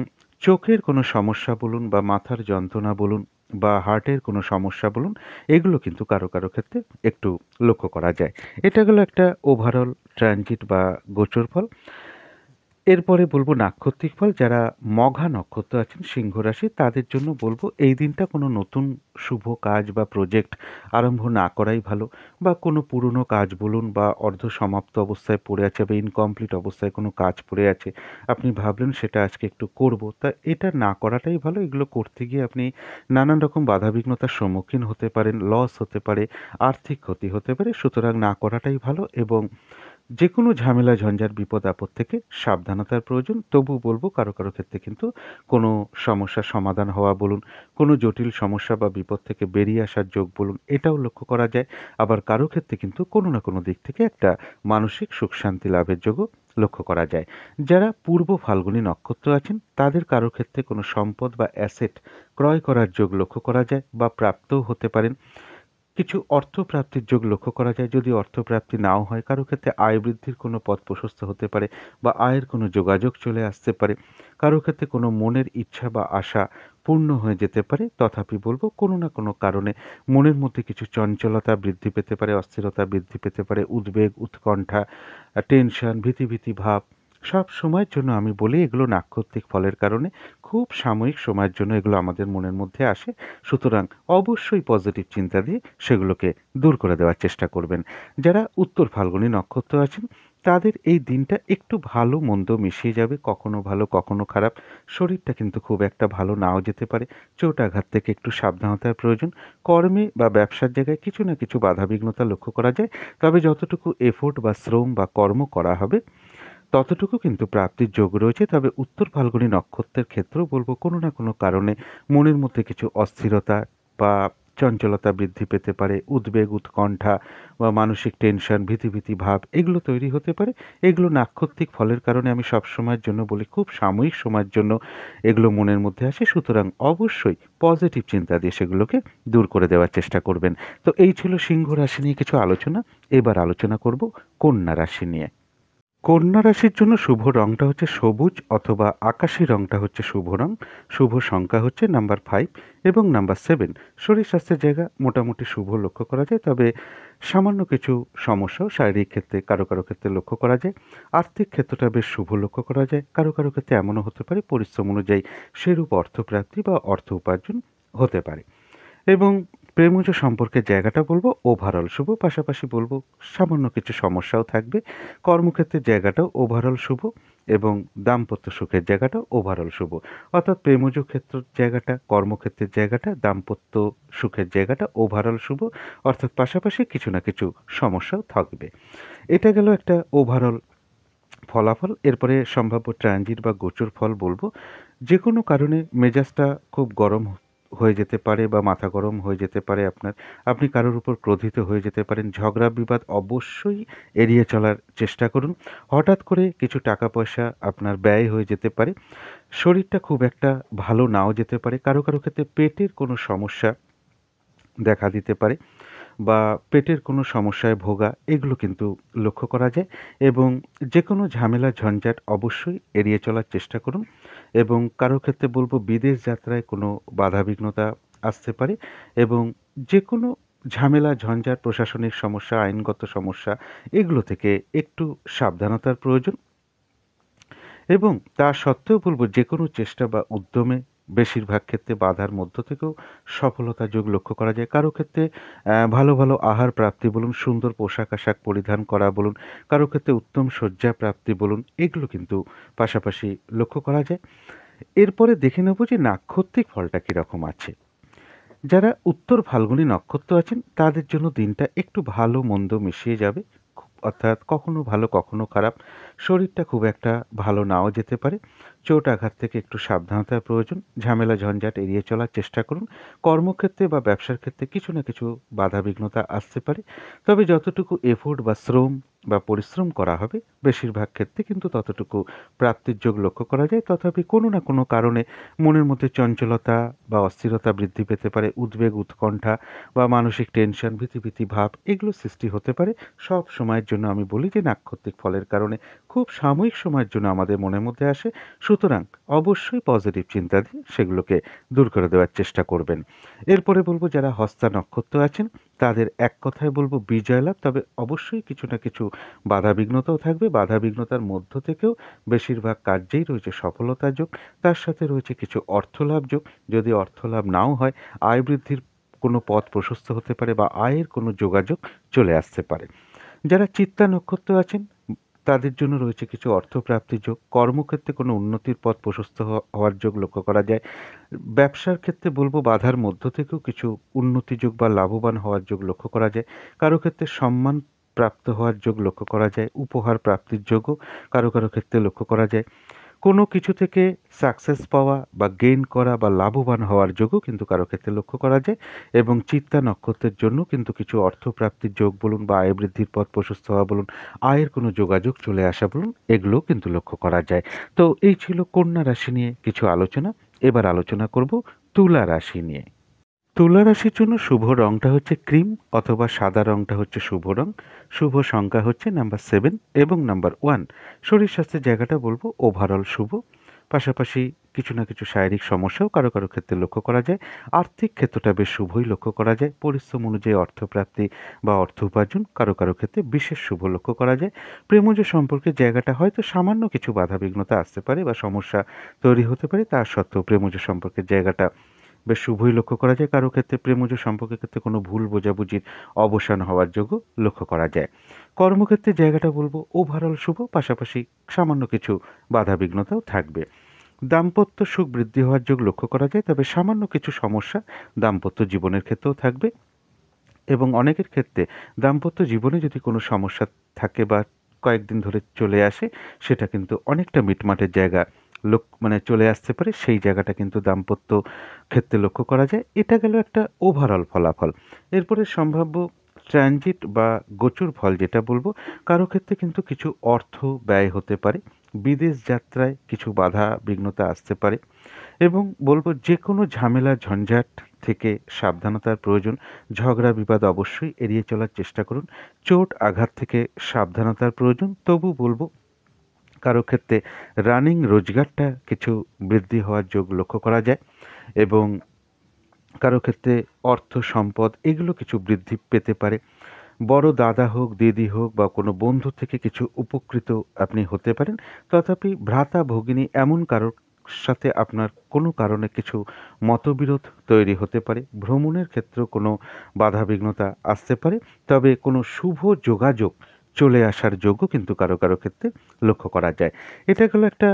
চোখের কোনো সমস্যা বলুন বা মাথার যন্ত্রণা বলুন বা হার্টের কোনো সমস্যা বলুন, এগুলো কিন্তু কারো কারো ক্ষেত্রে একটু লক্ষ্য করা যায়। এটা গেলো একটা ওভারঅল ট্রানজিট বা গোচর ফল। এরপরে বলবো নাক্ষত্রিক ফল। যারা মঘা নক্ষত্র আছেন সিংহ রাশি তাদের জন্য বলবো এই দিনটা কোনো নতুন শুভ কাজ বা প্রজেক্ট আরম্ভ না করাই ভালো, বা কোনো পুরনো কাজ বলুন বা অর্ধ সমাপ্ত অবস্থায় পড়ে আছে বা ইনকমপ্লিট অবস্থায় কোনো কাজ পড়ে আছে, আপনি ভাবলেন সেটা আজকে একটু করব, তা এটা না করাটাই ভালো। এগুলো করতে গিয়ে আপনি নানান রকম বাধাবিঘ্নতার সম্মুখীন হতে পারেন, লস হতে পারে, আর্থিক ক্ষতি হতে পারে, সুতরাং না করাটাই ভালো। এবং যে কোনো ঝামেলা ঝঞ্ঝাট বিপদ আপদ থেকে সাবধানতার প্রয়োজন। তবু বলবো কারো কারো ক্ষেত্রে কিন্তু কোনো সমস্যার সমাধান হওয়া বলুন, কোনো জটিল সমস্যা বা বিপদ থেকে বেরিয়ে আসার যোগ বলুন, এটাও লক্ষ্য করা যায়। আবার কারো ক্ষেত্রে কিন্তু কোনো না কোনো দিক থেকে একটা মানসিক সুখ শান্তি লাভের যোগও লক্ষ্য করা যায়। যারা পূর্ব ফাল্গুনী নক্ষত্র আছেন তাদের কারো ক্ষেত্রে কোনো সম্পদ বা অ্যাসেট ক্রয় করার যোগ লক্ষ্য করা যায়, বা প্রাপ্তও হতে পারেন। কিছু অর্থপ্রাপ্তির যোগ লক্ষ্য করা যায়। যদি অর্থপ্রাপ্তি নাও হয়, কারো ক্ষেত্রে আয় বৃদ্ধির কোনো পথ প্রশস্ত হতে পারে বা আয়ের কোনো যোগাযোগ চলে আসতে পারে। কারো ক্ষেত্রে কোনো মনের ইচ্ছা বা আশা পূর্ণ হয়ে যেতে পারে। তথাপি বলবো কোনো না কোনো কারণে মনের মধ্যে কিছু চঞ্চলতা বৃদ্ধি পেতে পারে, অস্থিরতা বৃদ্ধি পেতে পারে, উদ্বেগ, উৎকণ্ঠা, টেনশন, ভীতি ভীতি ভাব। সব সময়ের জন্য আমি বলি এগুলো নাক্ষত্রিক ফলের কারণে খুব সাময়িক সময়ের জন্য এগুলো আমাদের মনের মধ্যে আসে। সুতরাং অবশ্যই পজিটিভ চিন্তা দিয়ে সেগুলোকে দূর করে দেওয়ার চেষ্টা করবেন। যারা উত্তর ফাল্গুনী নক্ষত্র আছেন তাদের এই দিনটা একটু ভালো মন্দ মিশিয়ে যাবে, কখনো ভালো কখনো খারাপ। শরীরটা কিন্তু খুব একটা ভালো নাও যেতে পারে। চোট আঘাত থেকে একটু সাবধানতার প্রয়োজন। কর্মে বা ব্যবসার জায়গায় কিছু না কিছু বাধাবিঘ্নতা লক্ষ্য করা যায়। তবে যতটুকু এফোর্ট বা শ্রম বা কর্ম করা হবে ততটুকু কিন্তু প্রাপ্তির যোগ রয়েছে। তবে উত্তর ফাল্গুনী নক্ষত্রের ক্ষেত্রেও বলব কোনো না কোনো কারণে মনের মধ্যে কিছু অস্থিরতা বা চঞ্চলতা বৃদ্ধি পেতে পারে, উদ্বেগ, উৎকণ্ঠা বা মানসিক টেনশন, ভীতি ভাব এগুলো তৈরি হতে পারে। এগুলো নাক্ষত্রিক ফলের কারণে আমি সবসময়ের জন্য বলি খুব সাময়িক সময়ের জন্য এগুলো মনের মধ্যে আসে। সুতরাং অবশ্যই পজিটিভ চিন্তা দিয়ে সেগুলোকে দূর করে দেওয়ার চেষ্টা করবেন। তো এই ছিল সিংহ রাশি নিয়ে কিছু আলোচনা। এবার আলোচনা করব কন্যা রাশি নিয়ে। কন্যা রাশির জন্য শুভ রংটা হচ্ছে সবুজ অথবা আকাশি রংটা হচ্ছে শুভ রং। শুভ সংখ্যা হচ্ছে নাম্বার 5 এবং নাম্বার 7। শরীর স্বাস্থ্যের জায়গা মোটামুটি শুভ লক্ষ্য করা যায়, তবে সামান্য কিছু সমস্যাও শারীরিক ক্ষেত্রে কারো ক্ষেত্রে লক্ষ্য করা যায়। আর্থিক ক্ষেত্রটা বেশ শুভ লক্ষ্য করা যায়। কারো ক্ষেত্রে এমনও হতে পারে পরিশ্রম অনুযায়ী সেরূপ অর্থপ্রাপ্তি বা অর্থ উপার্জন হতে পারে। এবং প্রেমজ সম্পর্কের জায়গাটা বলবো ওভারঅল শুভ, পাশাপাশি বলবো সামান্য কিছু সমস্যাও থাকবে। কর্মক্ষেত্রের জায়গাটাও ওভারঅল শুভ এবং দাম্পত্য সুখের জায়গাটাও ওভারঅল শুভ। অর্থাৎ প্রেমজ ক্ষেত্রের জায়গাটা, কর্মক্ষেত্রের জায়গাটা, দাম্পত্য সুখের জায়গাটা ওভারঅল শুভ। অর্থাৎ পাশাপাশি কিছু না কিছু সমস্যাও থাকবে। এটা গেল একটা ওভারঅল ফলাফল। এরপরে সম্ভাব্য ট্রানজিট বা গোচর ফল বলবো। যে কোনো কারণে মেজাজটা খুব গরম হয়ে যেতে পারে বা মাথা গরম হয়ে যেতে পারে আপনার। আপনি কারোর উপর ক্রোধিত হয়ে যেতে পারেন। ঝগড়া বিবাদ অবশ্যই এড়িয়ে চলার চেষ্টা করুন। হঠাৎ করে কিছু টাকা পয়সা আপনার ব্যয় হয়ে যেতে পারে। শরীরটা খুব একটা ভালো নাও যেতে পারে। কারো ক্ষেত্রে পেটের কোনো সমস্যা দেখা দিতে পারে বা পেটের কোনো সমস্যায় ভোগা এগুলো কিন্তু লক্ষ্য করা যায়। এবং যে কোনো ঝামেলা ঝঞ্ঝাট অবশ্যই এড়িয়ে চলার চেষ্টা করুন। এবং কারো ক্ষেত্রে বলবো বিদেশ যাত্রায় কোনো বাধাবিঘ্নতা আসতে পারে। এবং যে কোনো ঝামেলা ঝঞ্ঝাট, প্রশাসনিক সমস্যা, আইনগত সমস্যা এগুলো থেকে একটু সাবধানতার প্রয়োজন। এবং তা সত্ত্বেও বলব যে কোনো চেষ্টা বা উদ্যমে বেশিরভাগ ক্ষেত্রে বাধার মধ্য থেকেও সফলতার যোগ লক্ষ্য করা যায়। কারো ক্ষেত্রে ভালো আহার প্রাপ্তি বলুন, সুন্দর পোশাক-আশাক পরিধান করা বলুন, কারো ক্ষেত্রে উত্তম শয্যা প্রাপ্তি বলুন, এগুলো কিন্তু পাশাপাশি লক্ষ্য করা যায়। এরপরে দেখে নেব যে নাক্ষত্রিক ফলটা কীরকম আছে। যারা উত্তর ফাল্গুনী নক্ষত্র আছেন তাদের জন্য দিনটা একটু ভালো মন্দ মিশিয়ে যাবে। অর্থাৎ কখনো ভালো কখনো খারাপ। শরীরটা খুব একটা ভালো নাও যেতে পারে। চোট আঘাত থেকে একটু সাবধানতার প্রয়োজন। ঝামেলা ঝঞ্ঝাট এড়িয়ে চলার চেষ্টা করুন। কর্মক্ষেত্রে বা ব্যবসার ক্ষেত্রে কিছু না কিছু বাধাবিঘ্নতা আসতে পারে। তবে যতটুকু এফোর্ট বা শ্রম বা পরিশ্রম করা হবে বেশিরভাগ ক্ষেত্রে কিন্তু ততটুকু প্রাপ্তির যোগ লক্ষ্য করা যায়। তথাপি কোনো না কোনো কারণে মনের মধ্যে চঞ্চলতা বা অস্থিরতা বৃদ্ধি পেতে পারে। উদ্বেগ, উৎকণ্ঠা বা মানসিক টেনশন, ভীতি ভাব এগুলো সৃষ্টি হতে পারে। সব সময়ের জন্য আমি বলি যে নাক্ষত্রিক ফলের কারণে খুব সাময়িক সময়ের জন্য আমাদের মনের মধ্যে আসে। সুতরাং অবশ্যই পজিটিভ চিন্তা দিয়ে সেগুলোকে দূর করে দেওয়ার চেষ্টা করবেন। এরপরে বলবো যারা হস্তা নক্ষত্র আছেন তাদের এক কথায় বলবো বিজয় লাভ। তবে অবশ্যই কিছু না কিছু বাধাবিঘ্নতাও থাকবে। বাধাবিঘ্নতার মধ্য থেকেও বেশিরভাগ কার্যেই রয়েছে সফলতার যোগ। তার সাথে রয়েছে কিছু অর্থলাভ যোগ। যদি অর্থলাভ নাও হয়, আয় বৃদ্ধির কোনো পথ প্রশস্ত হতে পারে বা আয়ের কোনো যোগাযোগ চলে আসতে পারে। যারা চিত্তা নক্ষত্র আছেন তাদের জন্য রয়েছে কিছু অর্থপ্রাপ্তির যোগ। কর্মক্ষেত্রে কোনো উন্নতির পথ প্রশস্ত হওয়ার যোগ লক্ষ্য করা যায়। ব্যবসার ক্ষেত্রে বলবো বাধার মধ্য থেকেও কিছু উন্নতি যোগ বা লাভবান হওয়ার যোগ লক্ষ্য করা যায়। কারো ক্ষেত্রে সম্মান প্রাপ্ত হওয়ার যোগ লক্ষ্য করা যায়। উপহার প্রাপ্তির যোগও কারো ক্ষেত্রে লক্ষ্য করা যায়। কোনো কিছু থেকে সাকসেস পাওয়া বা গেইন করা বা লাভবান হওয়ার যোগও কিন্তু কারো ক্ষেত্রে লক্ষ্য করা যায়। এবং চিত্তা নক্ষত্রের জন্য কিন্তু কিছু অর্থপ্রাপ্তির যোগ বলুন বা আয় বৃদ্ধির পথ প্রশস্ত হওয়া বলুন, আয়ের কোনো যোগাযোগ চলে আসা বলুন, এগুলোও কিন্তু লক্ষ্য করা যায়। তো এই ছিল কন্যা রাশি নিয়ে কিছু আলোচনা। এবার আলোচনা করব তুলা রাশি নিয়ে। তুলা রাশির জন্য শুভ রংটা হচ্ছে ক্রিম অথবা সাদা রংটা হচ্ছে শুভ রং। শুভ সংখ্যা হচ্ছে নাম্বার 7 এবং নাম্বার 1। শরীর স্বাস্থ্যের জায়গাটা বলবো ওভারঅল শুভ। পাশাপাশি কিছু না কিছু শারীরিক সমস্যাও কারো ক্ষেত্রে লক্ষ্য করা যায়। আর্থিক ক্ষেত্রটা বেশ শুভই লক্ষ্য করা যায়। পরিশ্রম অনুযায়ী অর্থপ্রাপ্তি বা অর্থ উপার্জন কারো ক্ষেত্রে বিশেষ শুভ লক্ষ্য করা যায়। প্রেমজ সম্পর্কের জায়গাটা হয়তো সামান্য কিছু বাধাবিঘ্নতা আসতে পারে বা সমস্যা তৈরি হতে পারে। তা সত্ত্বেও প্রেমজ সম্পর্কের জায়গাটা বেশ শুভই লক্ষ্য করা যায়। কারো ক্ষেত্রে প্রেমজ সম্পর্কের ক্ষেত্রে কোনো ভুল বোঝাবুঝির অবসান হওয়ার যোগও লক্ষ্য করা যায়। কর্মক্ষেত্রে জায়গাটা বলবো ওভারঅল শুভ, পাশাপাশি সামান্য কিছু বাধাবিঘ্নতাও থাকবে। দাম্পত্য সুখ বৃদ্ধি হওয়ার যোগ লক্ষ্য করা যায়, তবে সামান্য কিছু সমস্যা দাম্পত্য জীবনের ক্ষেত্রেও থাকবে এবং অনেকের ক্ষেত্রে দাম্পত্য জীবনে যদি কোনো সমস্যা থাকে বা কয়েকদিন ধরে চলে আসে, সেটা কিন্তু অনেকটা মিটমাটের জায়গা চলে আসতে পারে। সেই জায়গাটা কিন্তু দাম্পত্য ক্ষেত্রে লক্ষ্য করা যায়। এটা গেল একটা ওভারঅল ফলাফল। এরপরে সম্ভাব্য ট্রানজিট বা গোচর ফল যেটা বলবো, কারো ক্ষেত্রে কিন্তু কিছু অর্থ ব্যয় হতে পারে, বিদেশ যাত্রায় কিছু বাধা বিঘ্নতা আসতে পারে এবং বলবো যে কোনো ঝামেলা ঝঞ্ঝাট থেকে সাবধানতার প্রয়োজন। ঝগড়া বিবাদ অবশ্যই এড়িয়ে চলার চেষ্টা করুন। চোট আঘাত থেকে সাবধানতার প্রয়োজন। তবু বলবো কারো ক্ষেত্রে রানিং রোজগারটা কিছু বৃদ্ধি হওয়ার যোগ লক্ষ্য করা যায় এবং কারো ক্ষেত্রে অর্থ সম্পদ এগুলো কিছু বৃদ্ধি পেতে পারে। বড় দাদা হোক, দিদি হোক বা কোনো বন্ধু থেকে কিছু উপকৃত আপনি হতে পারেন। তথাপি ভ্রাতা ভগিনী এমন কারোর সাথে আপনার কোনো কারণে কিছু মতবিরোধ তৈরি হতে পারে। ভ্রমণের ক্ষেত্রেও কোনো বাধাবিঘ্নতা আসতে পারে, তবে কোনো শুভ যোগাযোগ চলে আসার যোগও কিন্তু কারো কারো ক্ষেত্রে লক্ষ্য করা যায়। এটা গেল একটা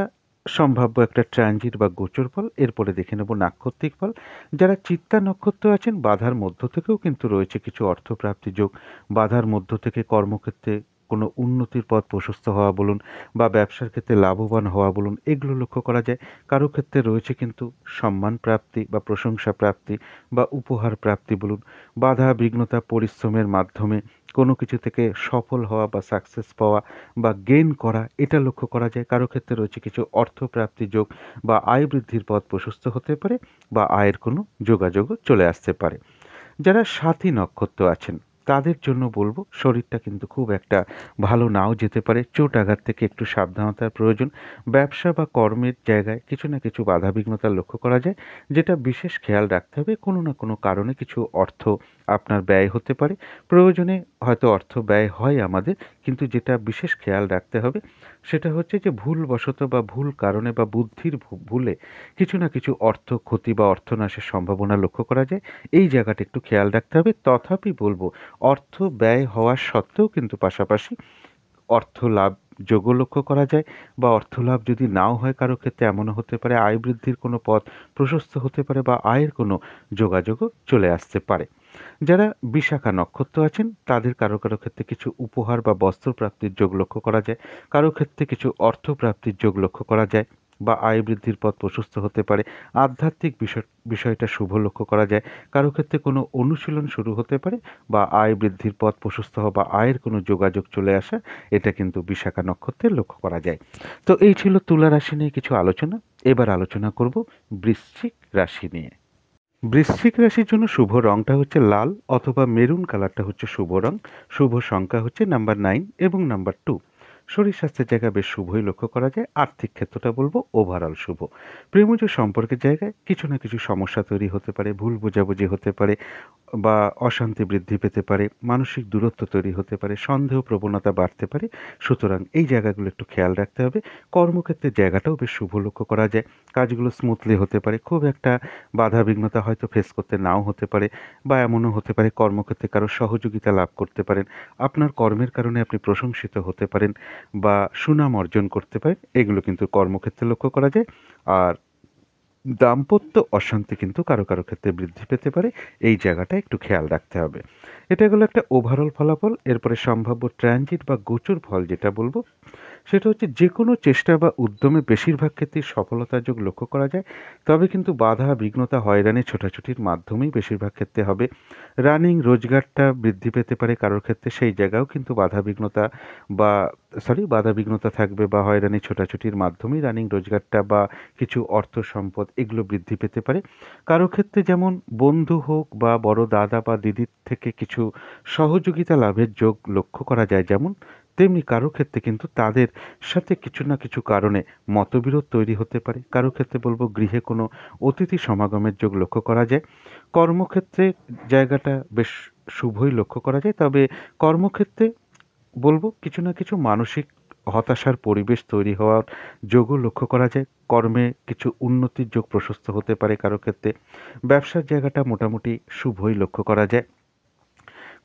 সম্ভাব্য একটা ট্রানজিট বা গোচর ফল। এরপরে দেখে নেব নাক্ষত্রিক ফল। যারা চিত্তা নক্ষত্র আছেন, বাধার মধ্য থেকেও কিন্তু রয়েছে কিছু অর্থপ্রাপ্তি যোগ। বাধার মধ্য থেকে কর্মক্ষেত্রে কোনো উন্নতির পথ প্রশস্ত হওয়া বলুন বা ব্যবসার ক্ষেত্রে লাভবান হওয়া বলুন, এগুলো লক্ষ্য করা যায়। কারো ক্ষেত্রে রয়েছে কিন্তু সম্মান প্রাপ্তি বা প্রশংসা প্রাপ্তি বা উপহার প্রাপ্তি বলুন। বাধা বিঘ্নতা পরিশ্রমের মাধ্যমে কোনো কিছু থেকে সফল হওয়া বা সাকসেস পাওয়া বা গেইন করা, এটা লক্ষ্য করা যায়। কারো ক্ষেত্রে রয়েছে কিছু অর্থপ্রাপ্তি যোগ বা আয় বৃদ্ধির পথ প্রশস্ত হতে পারে বা আয়ের কোনো যোগাযোগও চলে আসতে পারে। যারা সাথী নক্ষত্র আছেন, তাদের জন্য বলবো শরীরটা কিন্তু খুব একটা ভালো নাও যেতে পারে। চোট আঘাত থেকে একটু সাবধানতার প্রয়োজন। ব্যবসা বা কর্মের জায়গায় কিছু না কিছু বাধাবিঘ্নতা লক্ষ্য করা যায়, যেটা বিশেষ খেয়াল রাখতে হবে। কোনো না কোনো কারণে কিছু অর্থ আপনার ব্যয় হতে পারে। প্রয়োজনে হয়তো অর্থ ব্যয় হয় আমাদের, কিন্তু যেটা বিশেষ খেয়াল রাখতে হবে সেটা হচ্ছে যে ভুলবশত বা ভুল কারণে বা বুদ্ধির ভুলে কিছু না কিছু অর্থ ক্ষতি বা অর্থনাশের সম্ভাবনা লক্ষ্য করা যায়। এই জায়গাটা একটু খেয়াল রাখতে হবে। তথাপি বলবো অর্থ ব্যয় হওয়ার সত্ত্বেও কিন্তু পাশাপাশি অর্থ লাভ যোগও লক্ষ্য করা যায় বা অর্থ লাভ যদি নাও হয় কারো ক্ষেত্রে এমনও হতে পারে আয় বৃদ্ধির কোনো পথ প্রশস্ত হতে পারে বা আয়ের কোনো যোগাযোগও চলে আসতে পারে। যারা বিশাখা নক্ষত্র আছেন, তাদের কারো কারো ক্ষেত্রে কিছু উপহার বা বস্ত্র প্রাপ্তির যোগ লক্ষ্য করা যায়। কারো ক্ষেত্রে কিছু অর্থ প্রাপ্তির যোগ লক্ষ্য করা যায় বা আয় বৃদ্ধির পথ প্রশস্ত হতে পারে। আধ্যাত্মিক বিষয়টা শুভ লক্ষ্য করা যায়। কারো ক্ষেত্রে কোনো অনুশীলন শুরু হতে পারে বা আয় বৃদ্ধির পথ প্রশস্ত হওয়া বা আয়ের কোনো যোগাযোগ চলে আসা, এটা কিন্তু বিশাখা নক্ষত্রের লক্ষ্য করা যায়। তো এই ছিল তুলা রাশি নিয়ে কিছু আলোচনা। এবার আলোচনা করব বৃশ্চিক রাশি নিয়ে। বৃশ্চিক রাশির জন্য শুভ রংটা হচ্ছে লাল অথবা মেরুন কালারটা হচ্ছে শুভ রং। শুভ সংখ্যা হচ্ছে নাম্বার 9 এবং নাম্বার 2। শরীর স্বাস্থ্যের জায়গায় বেশ শুভই লক্ষ্য করা যায়। আর্থিক ক্ষেত্রটা বলবো ওভারঅল শুভ। প্রেমজ সম্পর্কের জায়গায় কিছু না কিছু সমস্যা তৈরি হতে পারে, ভুল বোঝাবুঝি হতে পারে বা অশান্তি বৃদ্ধি পেতে পারে, মানসিক দূরত্ব তৈরি হতে পারে, সন্দেহ প্রবণতা বাড়তে পারে। সুতরাং এই জায়গাগুলো একটু খেয়াল রাখতে হবে। কর্মক্ষেত্রের জায়গাটাও বেশ শুভ লক্ষ্য করা যায়। কাজগুলো স্মুথলি হতে পারে, খুব একটা বাধা বিঘ্নতা হয়তো ফেস করতে নাও হতে পারে বা এমনও হতে পারে কর্মক্ষেত্রে কারো সহযোগিতা লাভ করতে পারেন। আপনার কর্মের কারণে আপনি প্রশংসিত হতে পারেন বা সুনাম অর্জন করতে পারেন। এগুলো কিন্তু কর্মক্ষেত্রে লক্ষ্য করা যায়। আর দাম্পত্য অশান্তি কিন্তু কারো কারো ক্ষেত্রে বৃদ্ধি পেতে পারে। এই জায়গাটা একটু খেয়াল রাখতে হবে। এটা হলো একটা ওভারঅল ফলাফল। এরপরে সম্ভাব্য ট্রানজিট বা গোচর ফল যেটা বলবো সেটা হচ্ছে যে কোনো চেষ্টা বা উদ্যমে বেশিরভাগ ক্ষেত্রেই সফলতার যোগ লক্ষ্য করা যায়। তবে কিন্তু বাধা বিঘ্নতা হয়রানি ছোটাছুটির মাধ্যমেই বেশিরভাগ ক্ষেত্রে হবে। রানিং রোজগারটা বৃদ্ধি পেতে পারে কারোর ক্ষেত্রে, সেই জায়গাও কিন্তু বাধা বিঘ্নতা থাকবে বা হয়রানি ছোটাছুটির মাধ্যমেই রানিং রোজগারটা বা কিছু অর্থ সম্পদ এগুলো বৃদ্ধি পেতে পারে। কারো ক্ষেত্রে যেমন বন্ধু হোক বা বড় দাদা বা দিদির থেকে কিছু সহযোগিতা লাভের যোগ লক্ষ্য করা যায় যেমন, তেমনি কারো ক্ষেত্রে কিন্তু তাদের সাথে কিছু না কিছু কারণে মতবিরোধ তৈরি হতে পারে। কারো ক্ষেত্রে বলবো গৃহে কোনো অতিথি সমাগমের যোগ লক্ষ্য করা যায়। কর্মক্ষেত্রে জায়গাটা বেশ শুভই লক্ষ্য করা যায়, তবে কর্মক্ষেত্রে বলবো কিছু না কিছু মানসিক হতাশার পরিবেশ তৈরি হওয়ার যোগও লক্ষ্য করা যায়। কর্মে কিছু উন্নতির যোগ প্রশস্ত হতে পারে কারো ক্ষেত্রে। ব্যবসার জায়গাটা মোটামুটি শুভই লক্ষ্য করা যায়।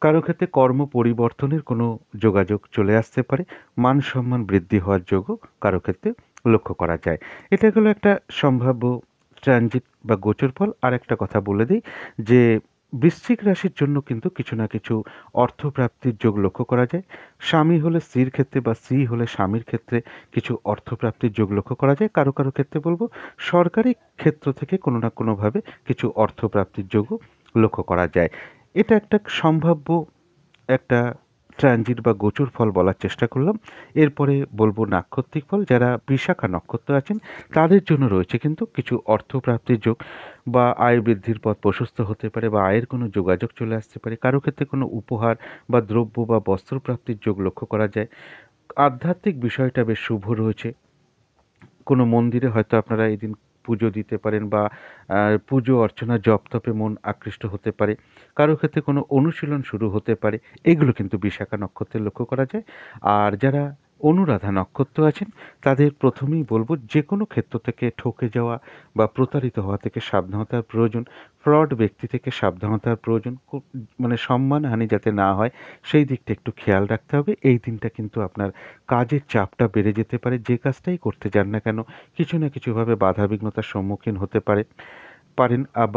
কারো ক্ষেত্রে কর্ম পরিবর্তনের কোনো যোগাযোগ চলে আসতে পারে। মান সম্মান বৃদ্ধি হওয়ার যোগও কারো ক্ষেত্রে লক্ষ্য করা যায়। এটা গেল একটা সম্ভাব্য ট্রানজিট বা গোচর ফল। আরেকটা কথা বলে দিই যে বৃশ্চিক রাশির জন্য কিন্তু কিছু না কিছু অর্থপ্রাপ্তির যোগ লক্ষ্য করা যায়। স্বামী হলে স্ত্রীর ক্ষেত্রে বা স্ত্রী হলে স্বামীর ক্ষেত্রে কিছু অর্থপ্রাপ্তির যোগ লক্ষ্য করা যায়। কারো কারো ক্ষেত্রে বলবো সরকারি ক্ষেত্র থেকে কোনো না কোনোভাবে কিছু অর্থপ্রাপ্তির যোগও লক্ষ্য করা যায়। এটা একটা সম্ভাব্য একটা ট্রানজিট বা গোচর ফল বলার চেষ্টা করলাম। এরপরে বলবো নাক্ষত্রিক ফল। যারা বিশাখা নক্ষত্র আছেন তাদের জন্য রয়েছে কিন্তু কিছু অর্থপ্রাপ্তির যোগ বা আয় বৃদ্ধির পথ প্রশস্ত হতে পারে বা আয়ের কোনো যোগাযোগ চলে আসতে পারে। কারো ক্ষেত্রে কোনো উপহার বা দ্রব্য বা বস্ত্রপ্রাপ্তির যোগ লক্ষ্য করা যায়। আধ্যাত্মিক বিষয়টা বেশ শুভ রয়েছে। কোনো মন্দিরে হয়তো আপনারা এদিন পুজো দিতে পারেন বা পুজো অর্চনা জপ তপে মন আকৃষ্ট হতে পারে। কারো ক্ষেত্রে কোনো অনুশীলন শুরু হতে পারে। এগুলো কিন্তু বিশাখা নক্ষত্রে লক্ষ্য করা যায়। আর যারা অনুরাধা নক্ষত্র আছেন তাদের প্রথমেই বলব যেকোনো ক্ষেত্র থেকে ঠকে যাওয়া বা প্রতারিত হওয়া থেকে সাবধানতার প্রয়োজন। ফ্রড ব্যক্তি থেকে সাবধানতার প্রয়োজন। খুব মানে সম্মানহানি যাতে না হয় সেই দিকটা একটু খেয়াল রাখতে হবে। এই দিনটা কিন্তু আপনার কাজের চাপটা বেড়ে যেতে পারে। যে কাজটাই করতে যান না কেন কিছু না কিছুভাবে বাধাবিঘ্নতার সম্মুখীন হতে পারেন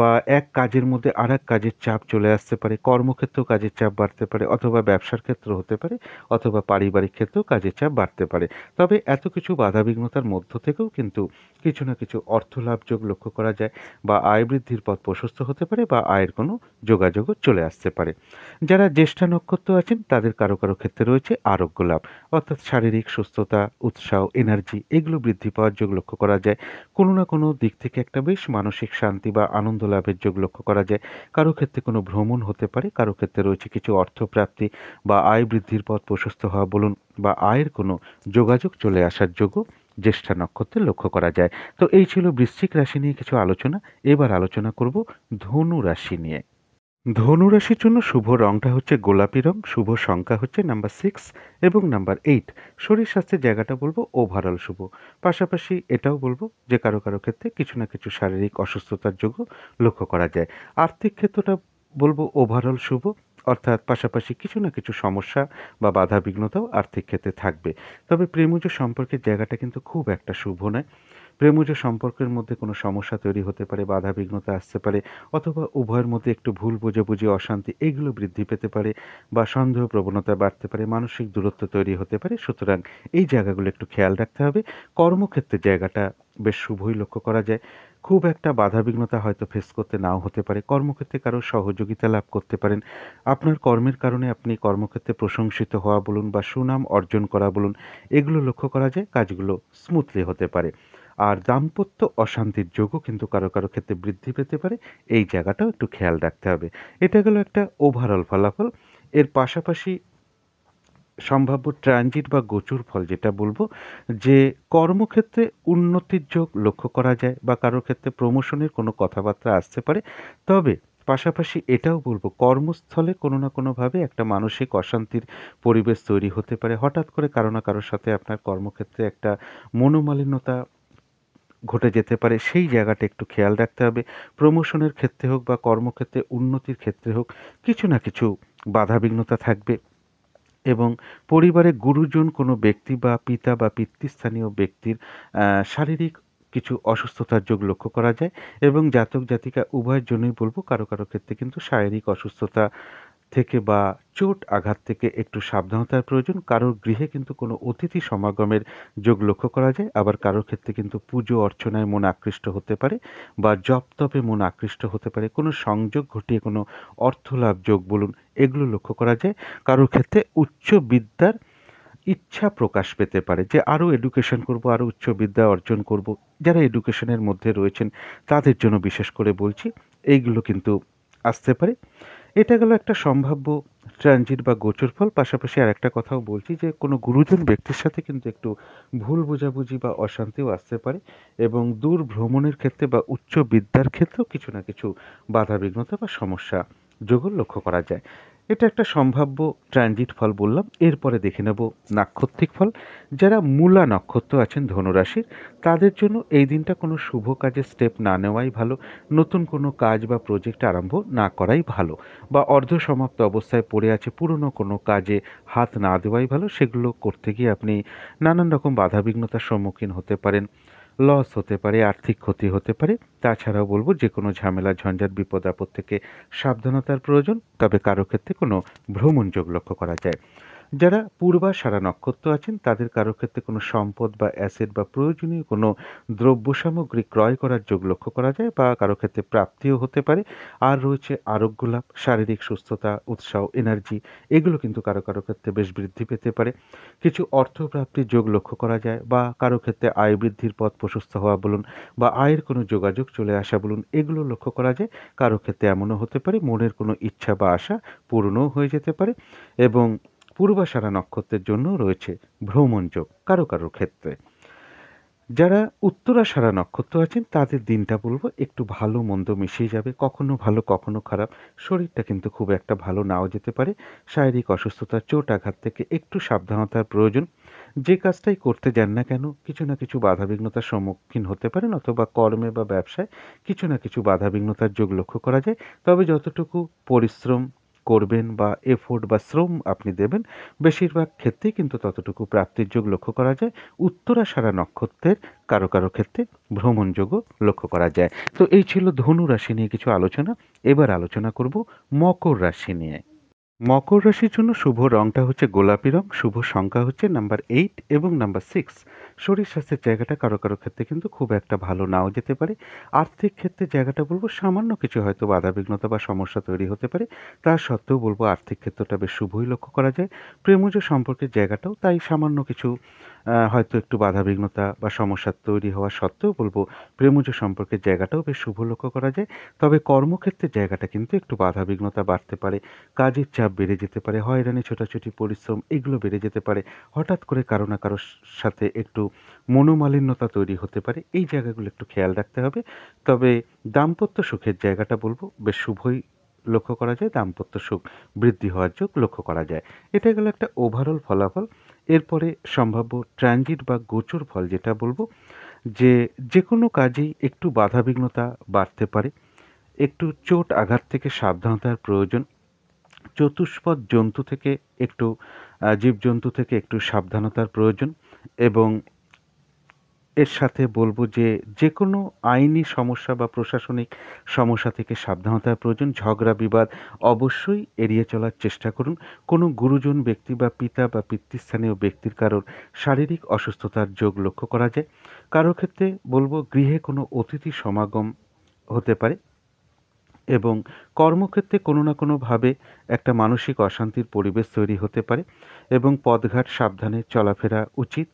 বা এক কাজের মধ্যে আরেক কাজের চাপ চলে আসতে পারে। কর্মক্ষেত্রেও কাজের চাপ বাড়তে পারে অথবা ব্যবসার ক্ষেত্র হতে পারে অথবা পারিবারিক ক্ষেত্রেও কাজের চাপ বাড়তে পারে। তবে এত কিছু বাধাবিঘ্নতার মধ্য থেকেও কিন্তু কিছু না কিছু অর্থলাভ যোগ লক্ষ্য করা যায় বা আয় বৃদ্ধির পথ প্রশস্ত হতে পারে বা আয়ের কোনো যোগাযোগও চলে আসতে পারে। যারা জ্যেষ্ঠা নক্ষত্র আছেন তাদের কারো কারো ক্ষেত্রে রয়েছে আরোগ্য লাভ, অর্থাৎ শারীরিক সুস্থতা, উৎসাহ, এনার্জি এগুলো বৃদ্ধি পাওয়ার যোগ লক্ষ্য করা যায়। কোনো না কোনো দিক থেকে একটা বেশ মানসিক শান্তি বা আনন্দ লাভের যোগ লক্ষ্য করা যায়। কারো ক্ষেত্রে কোনো ভ্রমণ হতে পারে, কারো ক্ষেত্রে রয়েছে কিছু অর্থপ্রাপ্তি বা আয় বৃদ্ধির পথ প্রশস্ত হওয়া বলুন বা আয়ের কোনো যোগাযোগ চলে আসার যোগও জ্যেষ্ঠা নক্ষত্রে লক্ষ্য করা যায়। তো এই ছিল বৃশ্চিক রাশি নিয়ে কিছু আলোচনা। এবার আলোচনা করব ধনু রাশি নিয়ে। ধনু রাশির জন্য শুভ রংটা হচ্ছে গোলাপি রং, শুভ সংখ্যা হচ্ছে নাম্বার 6 এবং নাম্বার 8। শরীর স্বাস্থ্যের জায়গাটা বলবো ওভারঅল শুভ। পাশাপাশি এটাও বলবো যে কারো কারো ক্ষেত্রে কিছু না কিছু শারীরিক অসুস্থতার যোগও লক্ষ্য করা যায়। আর্থিক ক্ষেত্রটা বলবো ওভারঅল শুভ, অর্থাৎ পাশাপাশি কিছু না কিছু সমস্যা বা বাধা বিঘ্নতাও আর্থিক ক্ষেত্রে থাকবে। তবে প্রেমজ সম্পর্কের জায়গাটা কিন্তু খুব একটা শুভ নয়। প্রেমজ সম্পর্কের মধ্যে কোনো সমস্যা তৈরি হতে পারে, বাধা বিঘ্নতা আসতে পারে অথবা উভয়ের মধ্যে একটু ভুল বোঝাবুঝি, অশান্তি এগুলো বৃদ্ধি পেতে পারে বা সন্দেহ প্রবণতা বাড়তে পারে, মানসিক দূরত্ব তৈরি হতে পারে। সুতরাং এই জায়গাগুলো একটু খেয়াল রাখতে হবে। কর্মক্ষেত্রের জায়গাটা বেশ শুভই লক্ষ্য করা যায়। খুব একটা বাধা বিঘ্নতা হয়তো ফেস করতে নাও হতে পারে। কর্মক্ষেত্রে কারো সহযোগিতা লাভ করতে পারেন। আপনার কর্মের কারণে আপনি কর্মক্ষেত্রে প্রশংসিত হওয়া বলুন বা সুনাম অর্জন করা বলুন, এগুলো লক্ষ্য করা যায়। কাজগুলো স্মুথলি হতে পারে। আর দাম্পত্য অশান্তির যোগও কিন্তু কারো কারো ক্ষেত্রে বৃদ্ধি পেতে পারে। এই জায়গাটাও একটু খেয়াল রাখতে হবে। এটা গেল একটা ওভারঅল ফলাফল। এর পাশাপাশি সম্ভাব্য ট্রানজিট বা গোচর ফল যেটা বলবো যে কর্মক্ষেত্রে উন্নতির যোগ লক্ষ্য করা যায় বা কারোর ক্ষেত্রে প্রমোশনের কোনো কথাবার্তা আসতে পারে। তবে পাশাপাশি এটাও বলবো কর্মস্থলে কোনো না কোনোভাবে একটা মানসিক অশান্তির পরিবেশ তৈরি হতে পারে। হঠাৎ করে কারো না কারোর সাথে আপনার কর্মক্ষেত্রে একটা মনোমালিন্যতা ঘটে যেতে পারে। সেই জায়গাটা একটু খেয়াল রাখতে হবে। প্রমোশনের ক্ষেত্রে হোক বা কর্মক্ষেত্রে উন্নতির ক্ষেত্রে হোক কিছু না কিছু বাধাবিঘ্নতা থাকবে এবং পরিবারে গুরুজন কোনো ব্যক্তি বা পিতা বা পিতৃস্থানীয় ব্যক্তির শারীরিক কিছু অসুস্থতার যোগ লক্ষ্য করা যায় এবং জাতক জাতিকা উভয়ের জন্যই বলবো কারো কারো ক্ষেত্রে কিন্তু শারীরিক অসুস্থতা থেকে বা চোট আঘাত থেকে একটু সাবধানতার প্রয়োজন। কারোর গৃহে কিন্তু কোনো অতিথি সমাগমের যোগ লক্ষ্য করা যায়। আবার কারোর ক্ষেত্রে কিন্তু পুজো অর্চনায় মন আকৃষ্ট হতে পারে বা জপ তপে মন আকৃষ্ট হতে পারে। কোনো সংযোগ ঘটিয়ে কোনো অর্থলাভ যোগ বলুন, এগুলো লক্ষ্য করা যায়। কারোর ক্ষেত্রে উচ্চ বিদ্যার ইচ্ছা প্রকাশ পেতে পারে যে আরও এডুকেশন করব, আরও উচ্চ বিদ্যা অর্জন করব। যারা এডুকেশনের মধ্যে রয়েছেন তাদের জন্য বিশেষ করে বলছি, এইগুলো কিন্তু আসতে পারে। এটা গেল একটা সম্ভাব্য ট্রানজিট বা গোচর ফল। পাশাপাশি আরেকটা কথাও বলছি যে কোনো গুরুজন ব্যক্তির সাথে কিন্তু একটু ভুল বোঝাবুঝি বা অশান্তিও আসতে পারে এবং দূর ভ্রমণের ক্ষেত্রে বা উচ্চ বিদ্যার ক্ষেত্রেও কিছু না কিছু বাধাবিঘ্নতা বা সমস্যা যোগও লক্ষ্য করা যায়। এটা একটা সম্ভাব্য ট্রানজিট ফল বললাম। এরপরে দেখে নেব নাক্ষত্রিক ফল। যারা মূলা নক্ষত্র আছেন ধনুরাশির, তাদের জন্য এই দিনটা কোনো শুভ কাজে স্টেপ না নেওয়াই ভালো। নতুন কোনো কাজ বা প্রজেক্ট আরম্ভ না করাই ভালো, বা অর্ধসমাপ্ত অবস্থায় পড়ে আছে পুরনো কোনো কাজে হাত না দেওয়াই ভালো। সেগুলো করতে গিয়ে আপনি নানান রকম বাধাবিঘ্নতার সম্মুখীন হতে পারেন, লস হতে পারে, আর্থিক ক্ষতি হতে পারে। তাছাড়াও বলবো যে কোনো ঝামেলা, ঝঞ্ঝাট, বিপদ আপদ থেকে সাবধানতার প্রয়োজন। তবে কারো ক্ষেত্রে কোনো ভ্রমণ যোগ লক্ষ্য করা যায়। যারা পূর্বাষাঢ়া নক্ষত্র আছেন, তাদের কারো ক্ষেত্রে কোনো সম্পদ বা অ্যাসেট বা প্রয়োজনীয় কোনো দ্রব্য সামগ্রী ক্রয় করার যোগ লক্ষ্য করা যায়, বা কারো ক্ষেত্রে প্রাপ্তিও হতে পারে। আর রয়েছে আরোগ্য লাভ, শারীরিক সুস্থতা, উৎসাহ, এনার্জি, এগুলো কিন্তু কারো কারো ক্ষেত্রে বেশ বৃদ্ধি পেতে পারে। কিছু অর্থপ্রাপ্তির যোগ লক্ষ্য করা যায়, বা কারো ক্ষেত্রে আয় বৃদ্ধির পথ প্রশস্ত হওয়া বলুন, বা আয়ের কোনো যোগাযোগ চলে আসা বলুন, এগুলো লক্ষ্য করা যায়। কারো ক্ষেত্রে এমনও হতে পারে মনের কোনো ইচ্ছা বা আশা পূর্ণও হয়ে যেতে পারে। এবং পূর্বাষাঢ়া নক্ষত্রের জন্য রয়েছে ভ্রমণ যোগ কারো কারো ক্ষেত্রে। যারা উত্তরাষাঢ়া নক্ষত্র আছেন, তাদের দিনটা বলবো একটু ভালো মন্দ মিশিয়ে যাবে, কখনো ভালো কখনো খারাপ। শরীরটা কিন্তু খুব একটা ভালো নাও যেতে পারে। শারীরিক অসুস্থতা, চোট আঘাত থেকে একটু সাবধানতার প্রয়োজন। যে কাজটাই করতে যান না কেন, কিছু না কিছু বাধাবিঘ্নতার সম্মুখীন হতে পারেন, অথবা কর্মে বা ব্যবসায় কিছু না কিছু বাধাবিঘ্নতার যোগ লক্ষ্য করা যায়। তবে যতটুকু পরিশ্রম করবেন বা এফোর্ট বা শ্রম আপনি দেবেন, বেশিরভাগ ক্ষেত্রেই কিন্তু ততটুকু প্রাপ্তির যোগ লক্ষ্য করা যায়। উত্তরাষাঢ়া নক্ষত্রের কারো কারো ক্ষেত্রে ভ্রমণ যোগও লক্ষ্য করা যায়। তো এই ছিল ধনু রাশি নিয়ে কিছু আলোচনা। এবার আলোচনা করব মকর রাশি নিয়ে। মকর রাশির জন্য শুভ রংটা হচ্ছে গোলাপি রং, শুভ সংখ্যা হচ্ছে নাম্বার 8 এবং নাম্বার 6। শরীর স্বাস্থ্যের জায়গাটা কারো কারো ক্ষেত্রে কিন্তু খুব একটা ভালো নাও যেতে পারে। আর্থিক ক্ষেত্রে জায়গাটা বলবো সামান্য কিছু হয়তো বাধাবিঘ্নতা বা সমস্যা তৈরি হতে পারে। তা সত্ত্বেও বলবো আর্থিক ক্ষেত্রটা বেশ শুভই লক্ষ্য করা যায়। প্রেমজ সম্পর্কের জায়গাটাও তাই সামান্য কিছু হয়তো একটু বাধাবিঘ্নতা বা সমস্যা তৈরি হওয়া সত্ত্বেও বলবো প্রেমজ সম্পর্কের জায়গাটাও বেশ শুভ লক্ষ্য করা যায়। তবে কর্মক্ষেত্রের জায়গাটা কিন্তু একটু বাধাবিঘ্নতা বাড়তে পারে, কাজের চাপ বেড়ে যেতে পারে, হয়রানি, ছোটাছুটি, পরিশ্রম, এগুলো বেড়ে যেতে পারে। হঠাৎ করে কারো না কারোর সাথে একটু মনোমালিন্যতা তৈরি হতে পারে। এই জায়গাগুলো একটু খেয়াল রাখতে হবে। তবে দাম্পত্য সুখের জায়গাটা বলবো বেশ শুভই লক্ষ্য করা যায়। দাম্পত্য সুখ বৃদ্ধি হওয়ার যোগ লক্ষ্য করা যায়। এটা গেল একটা ওভারঅল ফলাফল। এরপরে সম্ভাব্য ট্রানজিট বা গোচর ফল যেটা বলবো, যে যে কোনো কাজেই একটু বাধাবিঘ্নতা বাড়তে পারে, একটু চোট আঘাত থেকে সাবধানতার প্রয়োজন। চতুষ্পদ জন্তু থেকে একটু জীবজন্তু থেকে একটু সাবধানতার প্রয়োজন। এবং এর সাথে বলবো যে যেকোনো আইনি সমস্যা বা প্রশাসনিক সমস্যা থেকে সাবধানতার প্রয়োজন। ঝগড়া বিবাদ অবশ্যই এড়িয়ে চলার চেষ্টা করুন। কোনো গুরুজন ব্যক্তি বা পিতা বা পিতৃস্থানীয় ব্যক্তির কারোর শারীরিক অসুস্থতার যোগ লক্ষ্য করা যায়। কারো ক্ষেত্রে বলবো গৃহে কোনো অতিথি সমাগম হতে পারে। এবং কর্মক্ষেত্রে কোনো না কোনোভাবে একটা মানসিক অশান্তির পরিবেশ তৈরি হতে পারে। এবং পথঘাট সাবধানে চলাফেরা উচিত।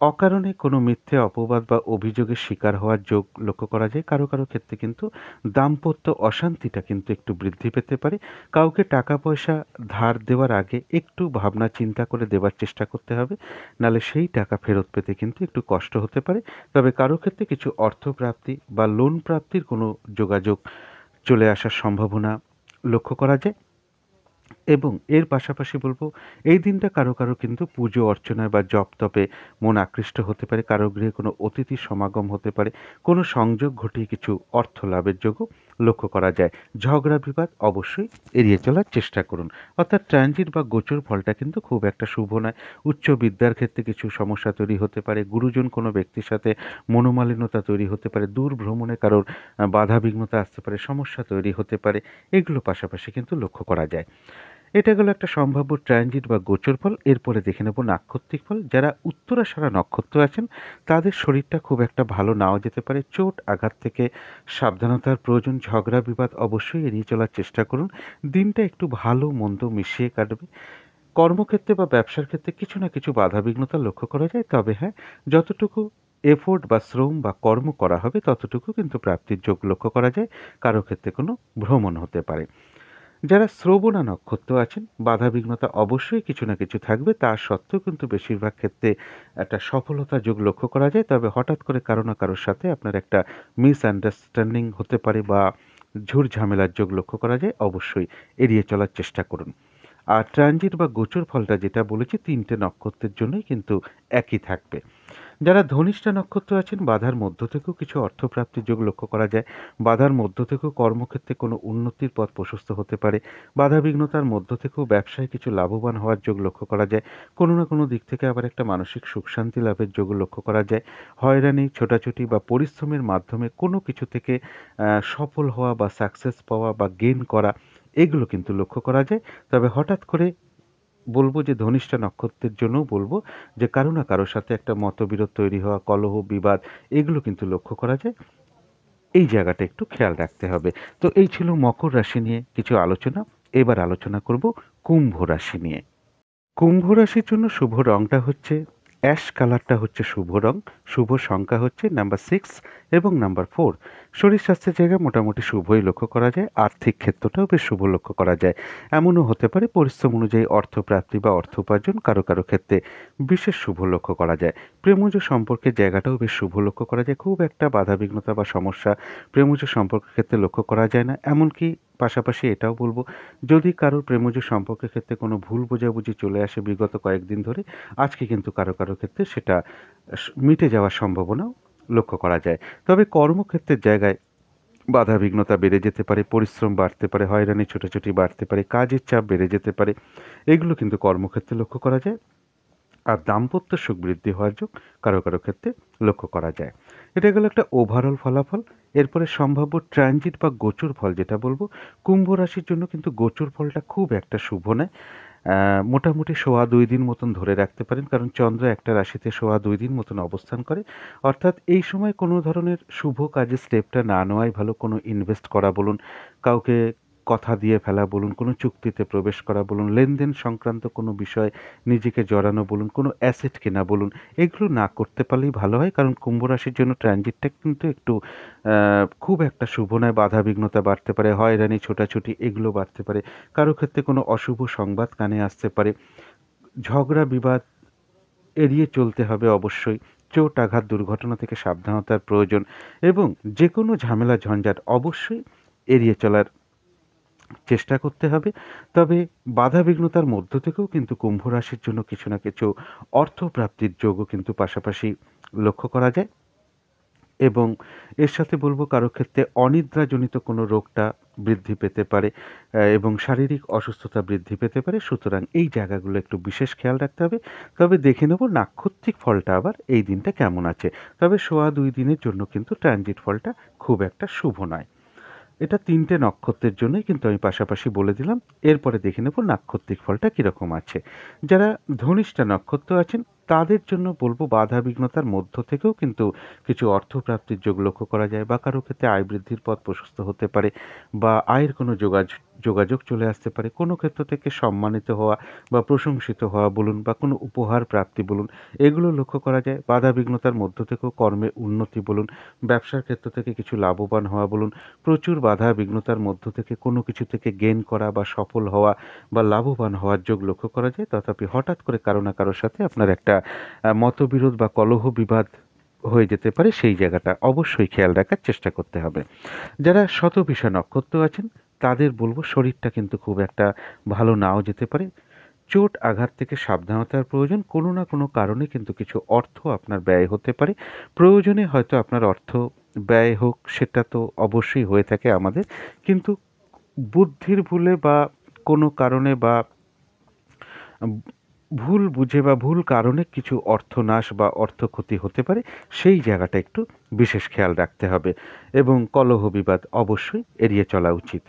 অকারণে কোনো মিথ্যে অপবাদ বা অভিযোগের শিকার হওয়ার যোগ লক্ষ্য করা যায়। কারো কারো ক্ষেত্রে কিন্তু দাম্পত্য অশান্তিটা কিন্তু একটু বৃদ্ধি পেতে পারে। কাউকে টাকা পয়সা ধার দেওয়ার আগে একটু ভাবনা চিন্তা করে দেওয়ার চেষ্টা করতে হবে, নাহলে সেই টাকা ফেরত পেতে কিন্তু একটু কষ্ট হতে পারে। তবে কারো ক্ষেত্রে কিছু অর্থপ্রাপ্তি বা লোন প্রাপ্তির কোনো যোগাযোগ চলে আসার সম্ভাবনা লক্ষ্য করা যায়। এবং এর পাশাপাশি বলবো এই দিনটা কারো কারো কিন্তু পুজো অর্চনায় বা জপ তপে মন আকৃষ্ট হতে পারে। কারো গৃহে কোনো অতিথি সমাগম হতে পারে। কোনো সংযোগ ঘটিয়ে কিছু অর্থ লাভের যোগও লক্ষ্য করা যায়। ঝগড়া বিবাদ অবশ্যই এড়িয়ে চলার চেষ্টা করুন। অর্থাৎ ট্রানজিট বা গোচর ফলটা কিন্তু খুব একটা শুভ নয়। উচ্চ বিদ্যার ক্ষেত্রে কিছু সমস্যা তৈরি হতে পারে। গুরুজন কোনো ব্যক্তির সাথে মনোমালিন্যতা তৈরি হতে পারে। দূর ভ্রমণে কারোর বাধা বিঘ্নতা আসতে পারে, সমস্যা তৈরি হতে পারে। এগুলো পাশাপাশি কিন্তু লক্ষ্য করা যায়। এটা গেল একটা সম্ভাব্য ট্রানজিট বা গোচর ফল। এরপরে দেখে নেব নাক্ষত্রিক ফল। যারা উত্তরাষাঢ়া নক্ষত্র আছেন, তাদের শরীরটা খুব একটা ভালো নাও যেতে পারে। চোট আঘাত থেকে সাবধানতার প্রয়োজন। ঝগড়া বিবাদ অবশ্যই এড়িয়ে চলার চেষ্টা করুন। দিনটা একটু ভালো মন্দ মিশিয়ে কাটবে। কর্মক্ষেত্রে বা ব্যবসার ক্ষেত্রে কিছু না কিছু বাধাবিঘ্নতা লক্ষ্য করা যায়। তবে হ্যাঁ, যতটুকু এফোর্ট বা শ্রম বা কর্ম করা হবে ততটুকু কিন্তু প্রাপ্তির যোগ লক্ষ্য করা যায়। কারো ক্ষেত্রে কোনো ভ্রমণ হতে পারে। যারা শ্রবণা নক্ষত্র আছেন, বাধাবিঘ্নতা অবশ্যই কিছু না কিছু থাকবে। তা সত্ত্বেও কিন্তু বেশিরভাগ ক্ষেত্রে একটা সফলতা যোগ লক্ষ্য করা যায়। তবে হঠাৎ করে কারো না কারোর সাথে আপনার একটা মিসআন্ডারস্ট্যান্ডিং হতে পারে, বা ঝুট ঝামেলার যোগ লক্ষ্য করা যায়, অবশ্যই এড়িয়ে চলার চেষ্টা করুন। আর ট্রানজিট বা গোচর ফলটা যেটা বলেছি ৩টে নক্ষত্রের জন্যই কিন্তু একই থাকবে। যারা ধনিষ্ঠা নক্ষত্র আছেন বাধার মধ্য থেকেও কিছু অর্থপ্রাপ্তির যোগ লক্ষ্য করা যায়। বাধার মধ্য থেকেও কর্মক্ষেত্রে কোনো উন্নতির পথ প্রশস্ত হতে পারে। বাধা বিঘ্নতার মধ্য থেকেও ব্যবসায় কিছু লাভবান হওয়ার যোগ লক্ষ্য করা যায়। কোনো না কোনো দিক থেকে আবার একটা মানসিক সুখ শান্তি লাভের যোগ লক্ষ্য করা যায়। হয়রানি, ছোটাছুটি বা পরিশ্রমের মাধ্যমে কোনো কিছু থেকে সফল হওয়া বা সাকসেস পাওয়া বা গেইন করা, এগুলো কিন্তু লক্ষ্য করা যায়। তবে হঠাৎ করে বলব যে ধনিষ্ঠা নক্ষত্রের জন্যও বলব যে কারো না কারো সাথে একটা মতবিরোধ তৈরি হওয়া, কলহ, বিবাদ, এগুলো কিন্তু লক্ষ্য করা যায়। এই জায়গাটা একটু খেয়াল রাখতে হবে। তো এই ছিল মকর রাশি নিয়ে কিছু আলোচনা। এবার আলোচনা করব কুম্ভ রাশি নিয়ে। কুম্ভ রাশির জন্য শুভ রংটা হচ্ছে অ্যাশ কালারটা হচ্ছে শুভ রং। শুভ সংখ্যা হচ্ছে নাম্বার 6 এবং নাম্বার 4। শরীর স্বাস্থ্যের জায়গায় মোটামুটি শুভই লক্ষ্য করা যায়। আর্থিক ক্ষেত্রটাও বেশ শুভ লক্ষ্য করা যায়। এমনও হতে পারে পরিশ্রম অনুযায়ী অর্থপ্রাপ্তি বা অর্থ উপার্জন কারো কারো ক্ষেত্রে বিশেষ শুভ লক্ষ্য করা যায়। প্রেমজ সম্পর্কের জায়গাটাও বেশ শুভ লক্ষ্য করা যায়। খুব একটা বাধাবিঘ্নতা বা সমস্যা প্রেমজ সম্পর্কের ক্ষেত্রে লক্ষ্য করা যায় না। এমনকি পাশাপাশি এটাও বলব, যদি কারোর প্রেমজ সম্পর্কের ক্ষেত্রে কোনো ভুল বোঝাবুঝি চলে আসে বিগত কয়েকদিন ধরে, আজকে কিন্তু কারো কারো ক্ষেত্রে সেটা মিটে যাওয়ার সম্ভাবনাও লক্ষ্য করা যায়। তবে কর্মক্ষেত্রের জায়গায় বাধা বিঘ্নতা বেড়ে যেতে পারে, পরিশ্রম বাড়তে পারে, হয়রানি ছোটাছুটি বাড়তে পারে, কাজের চাপ বেড়ে যেতে পারে, এগুলো কিন্তু কর্মক্ষেত্রে লক্ষ্য করা যায়। আর দাম্পত্য সুখ বৃদ্ধি হওয়ার যোগ কারো কারো ক্ষেত্রে লক্ষ্য করা যায়। এটা গেল একটা ওভারঅল ফলাফল। এরপরে সম্ভাব্য ট্রানজিট বা গোচর ফল যেটা বলবো, কুম্ভ রাশির জন্য কিন্তু গোচর ফলটা খুব একটা শুভ নয়। মোটামুটি সোয়া ২ দিন মতন ধরে রাখতে পারেন, কারণ চন্দ্র একটা রাশিতে সোয়া ২ দিন মতন অবস্থান করে। অর্থাৎ এই সময় কোনো ধরনের শুভ কাজে স্টেপটা না নেওয়াই ভালো। কোনো ইনভেস্ট করা বলুন, কাউকে কথা দিয়ে ফেলা বলুন, কোনো চুক্তিতে প্রবেশ করা বলুন, লেনদেন সংক্রান্ত কোনো বিষয় নিজেকে জড়ানো বলুন, কোনো অ্যাসেট কেনা বলুন, এগুলো না করতে পারলেই ভালো হয়। কারণ কুম্ভ রাশির জন্য ট্রানজিটটা কিন্তু একটু খুব একটা শুভ নয়। বাধা বিঘ্নতা বাড়তে পারে, হয়রানি ছোটাছুটি এগুলো বাড়তে পারে। কারো ক্ষেত্রে কোনো অশুভ সংবাদ কানে আসতে পারে। ঝগড়া বিবাদ এড়িয়ে চলতে হবে অবশ্যই। চোট আঘাত দুর্ঘটনা থেকে সাবধানতার প্রয়োজন এবং যে কোনো ঝামেলা ঝঞ্ঝাট অবশ্যই এড়িয়ে চলার চেষ্টা করতে হবে। তবে বাধা বিঘ্নতার মধ্য থেকেও কিন্তু কুম্ভ রাশির জন্য কিছু না কিছু অর্থপ্রাপ্তির যোগও কিন্তু পাশাপাশি লক্ষ্য করা যায়। এবং এর সাথে বলব কারো ক্ষেত্রে অনিদ্রাজনিত কোনো রোগটা বৃদ্ধি পেতে পারে এবং শারীরিক অসুস্থতা বৃদ্ধি পেতে পারে। সুতরাং এই জায়গাগুলো একটু বিশেষ খেয়াল রাখতে হবে। তবে দেখে নেব নাক্ষত্রিক ফলটা আবার এই দিনটা কেমন আছে। তবে সোয়া ২ দিনের জন্য কিন্তু ট্রানজিট ফলটা খুব একটা শুভ নয়। এটা ৩টে নক্ষত্রের জন্যই কিন্তু আমি পাশাপাশি বলে দিলাম। এরপরে দেখে নেব নাক্ষত্রিক ফলটা কীরকম আছে। যারা ধনিষ্ঠা নক্ষত্র আছেন তাদের জন্য বলব বাধা বিঘ্নতার মধ্য থেকেও কিন্তু কিছু অর্থপ্রাপ্তির যোগ লক্ষ্য করা যায়, বা কারো ক্ষেত্রে আয় বৃদ্ধির পথ প্রশস্ত হতে পারে, বা আয়ের কোনো যোগাযোগ চলে আসতে পারে। কোনো ক্ষেত্র থেকে সম্মানিত হওয়া বা প্রশংসিত হওয়া বলুন, বা কোনো উপহার প্রাপ্তি বলুন, এগুলো লক্ষ্য করা যায়। বাধা বিঘ্নতার মধ্য থেকেও কর্মে উন্নতি বলুন, ব্যবসার ক্ষেত্র থেকে কিছু লাভবান হওয়া বলুন, প্রচুর বাধা বিঘ্নতার মধ্য থেকে কোনো কিছু থেকে গেইন করা বা সফল হওয়া বা লাভবান হওয়ার যোগ লক্ষ্য করা যায়। তথাপি হঠাৎ করে কারো না কারোর সাথে আপনার একটা মতবিরোধ বা কলহ বিবাদ হয়ে যেতে পারে। সেই জায়গাটা অবশ্যই খেয়াল রাখার চেষ্টা করতে হবে। যারা শতভিষা নক্ষত্র আছেন তাদের বলবো শরীরটা কিন্তু খুব একটা ভালো নাও যেতে পারে। চোট আঘাত থেকে সাবধানতার প্রয়োজন। কোনো না কোনো কারণে কিন্তু কিছু অর্থ আপনার ব্যয় হতে পারে। প্রয়োজনে হয়তো আপনার অর্থ ব্যয় হোক, সেটা তো অবশ্যই হয়ে থাকে আমাদের। কিন্তু বুদ্ধির ভুলে বা কোনো কারণে বা ভুল বুঝে বা ভুল কারণে কিছু অর্থনাশ বা অর্থ ক্ষতি হতে পারে। সেই জায়গাটা একটু বিশেষ খেয়াল রাখতে হবে এবং কলহ বিবাদ অবশ্যই এড়িয়ে চলা উচিত।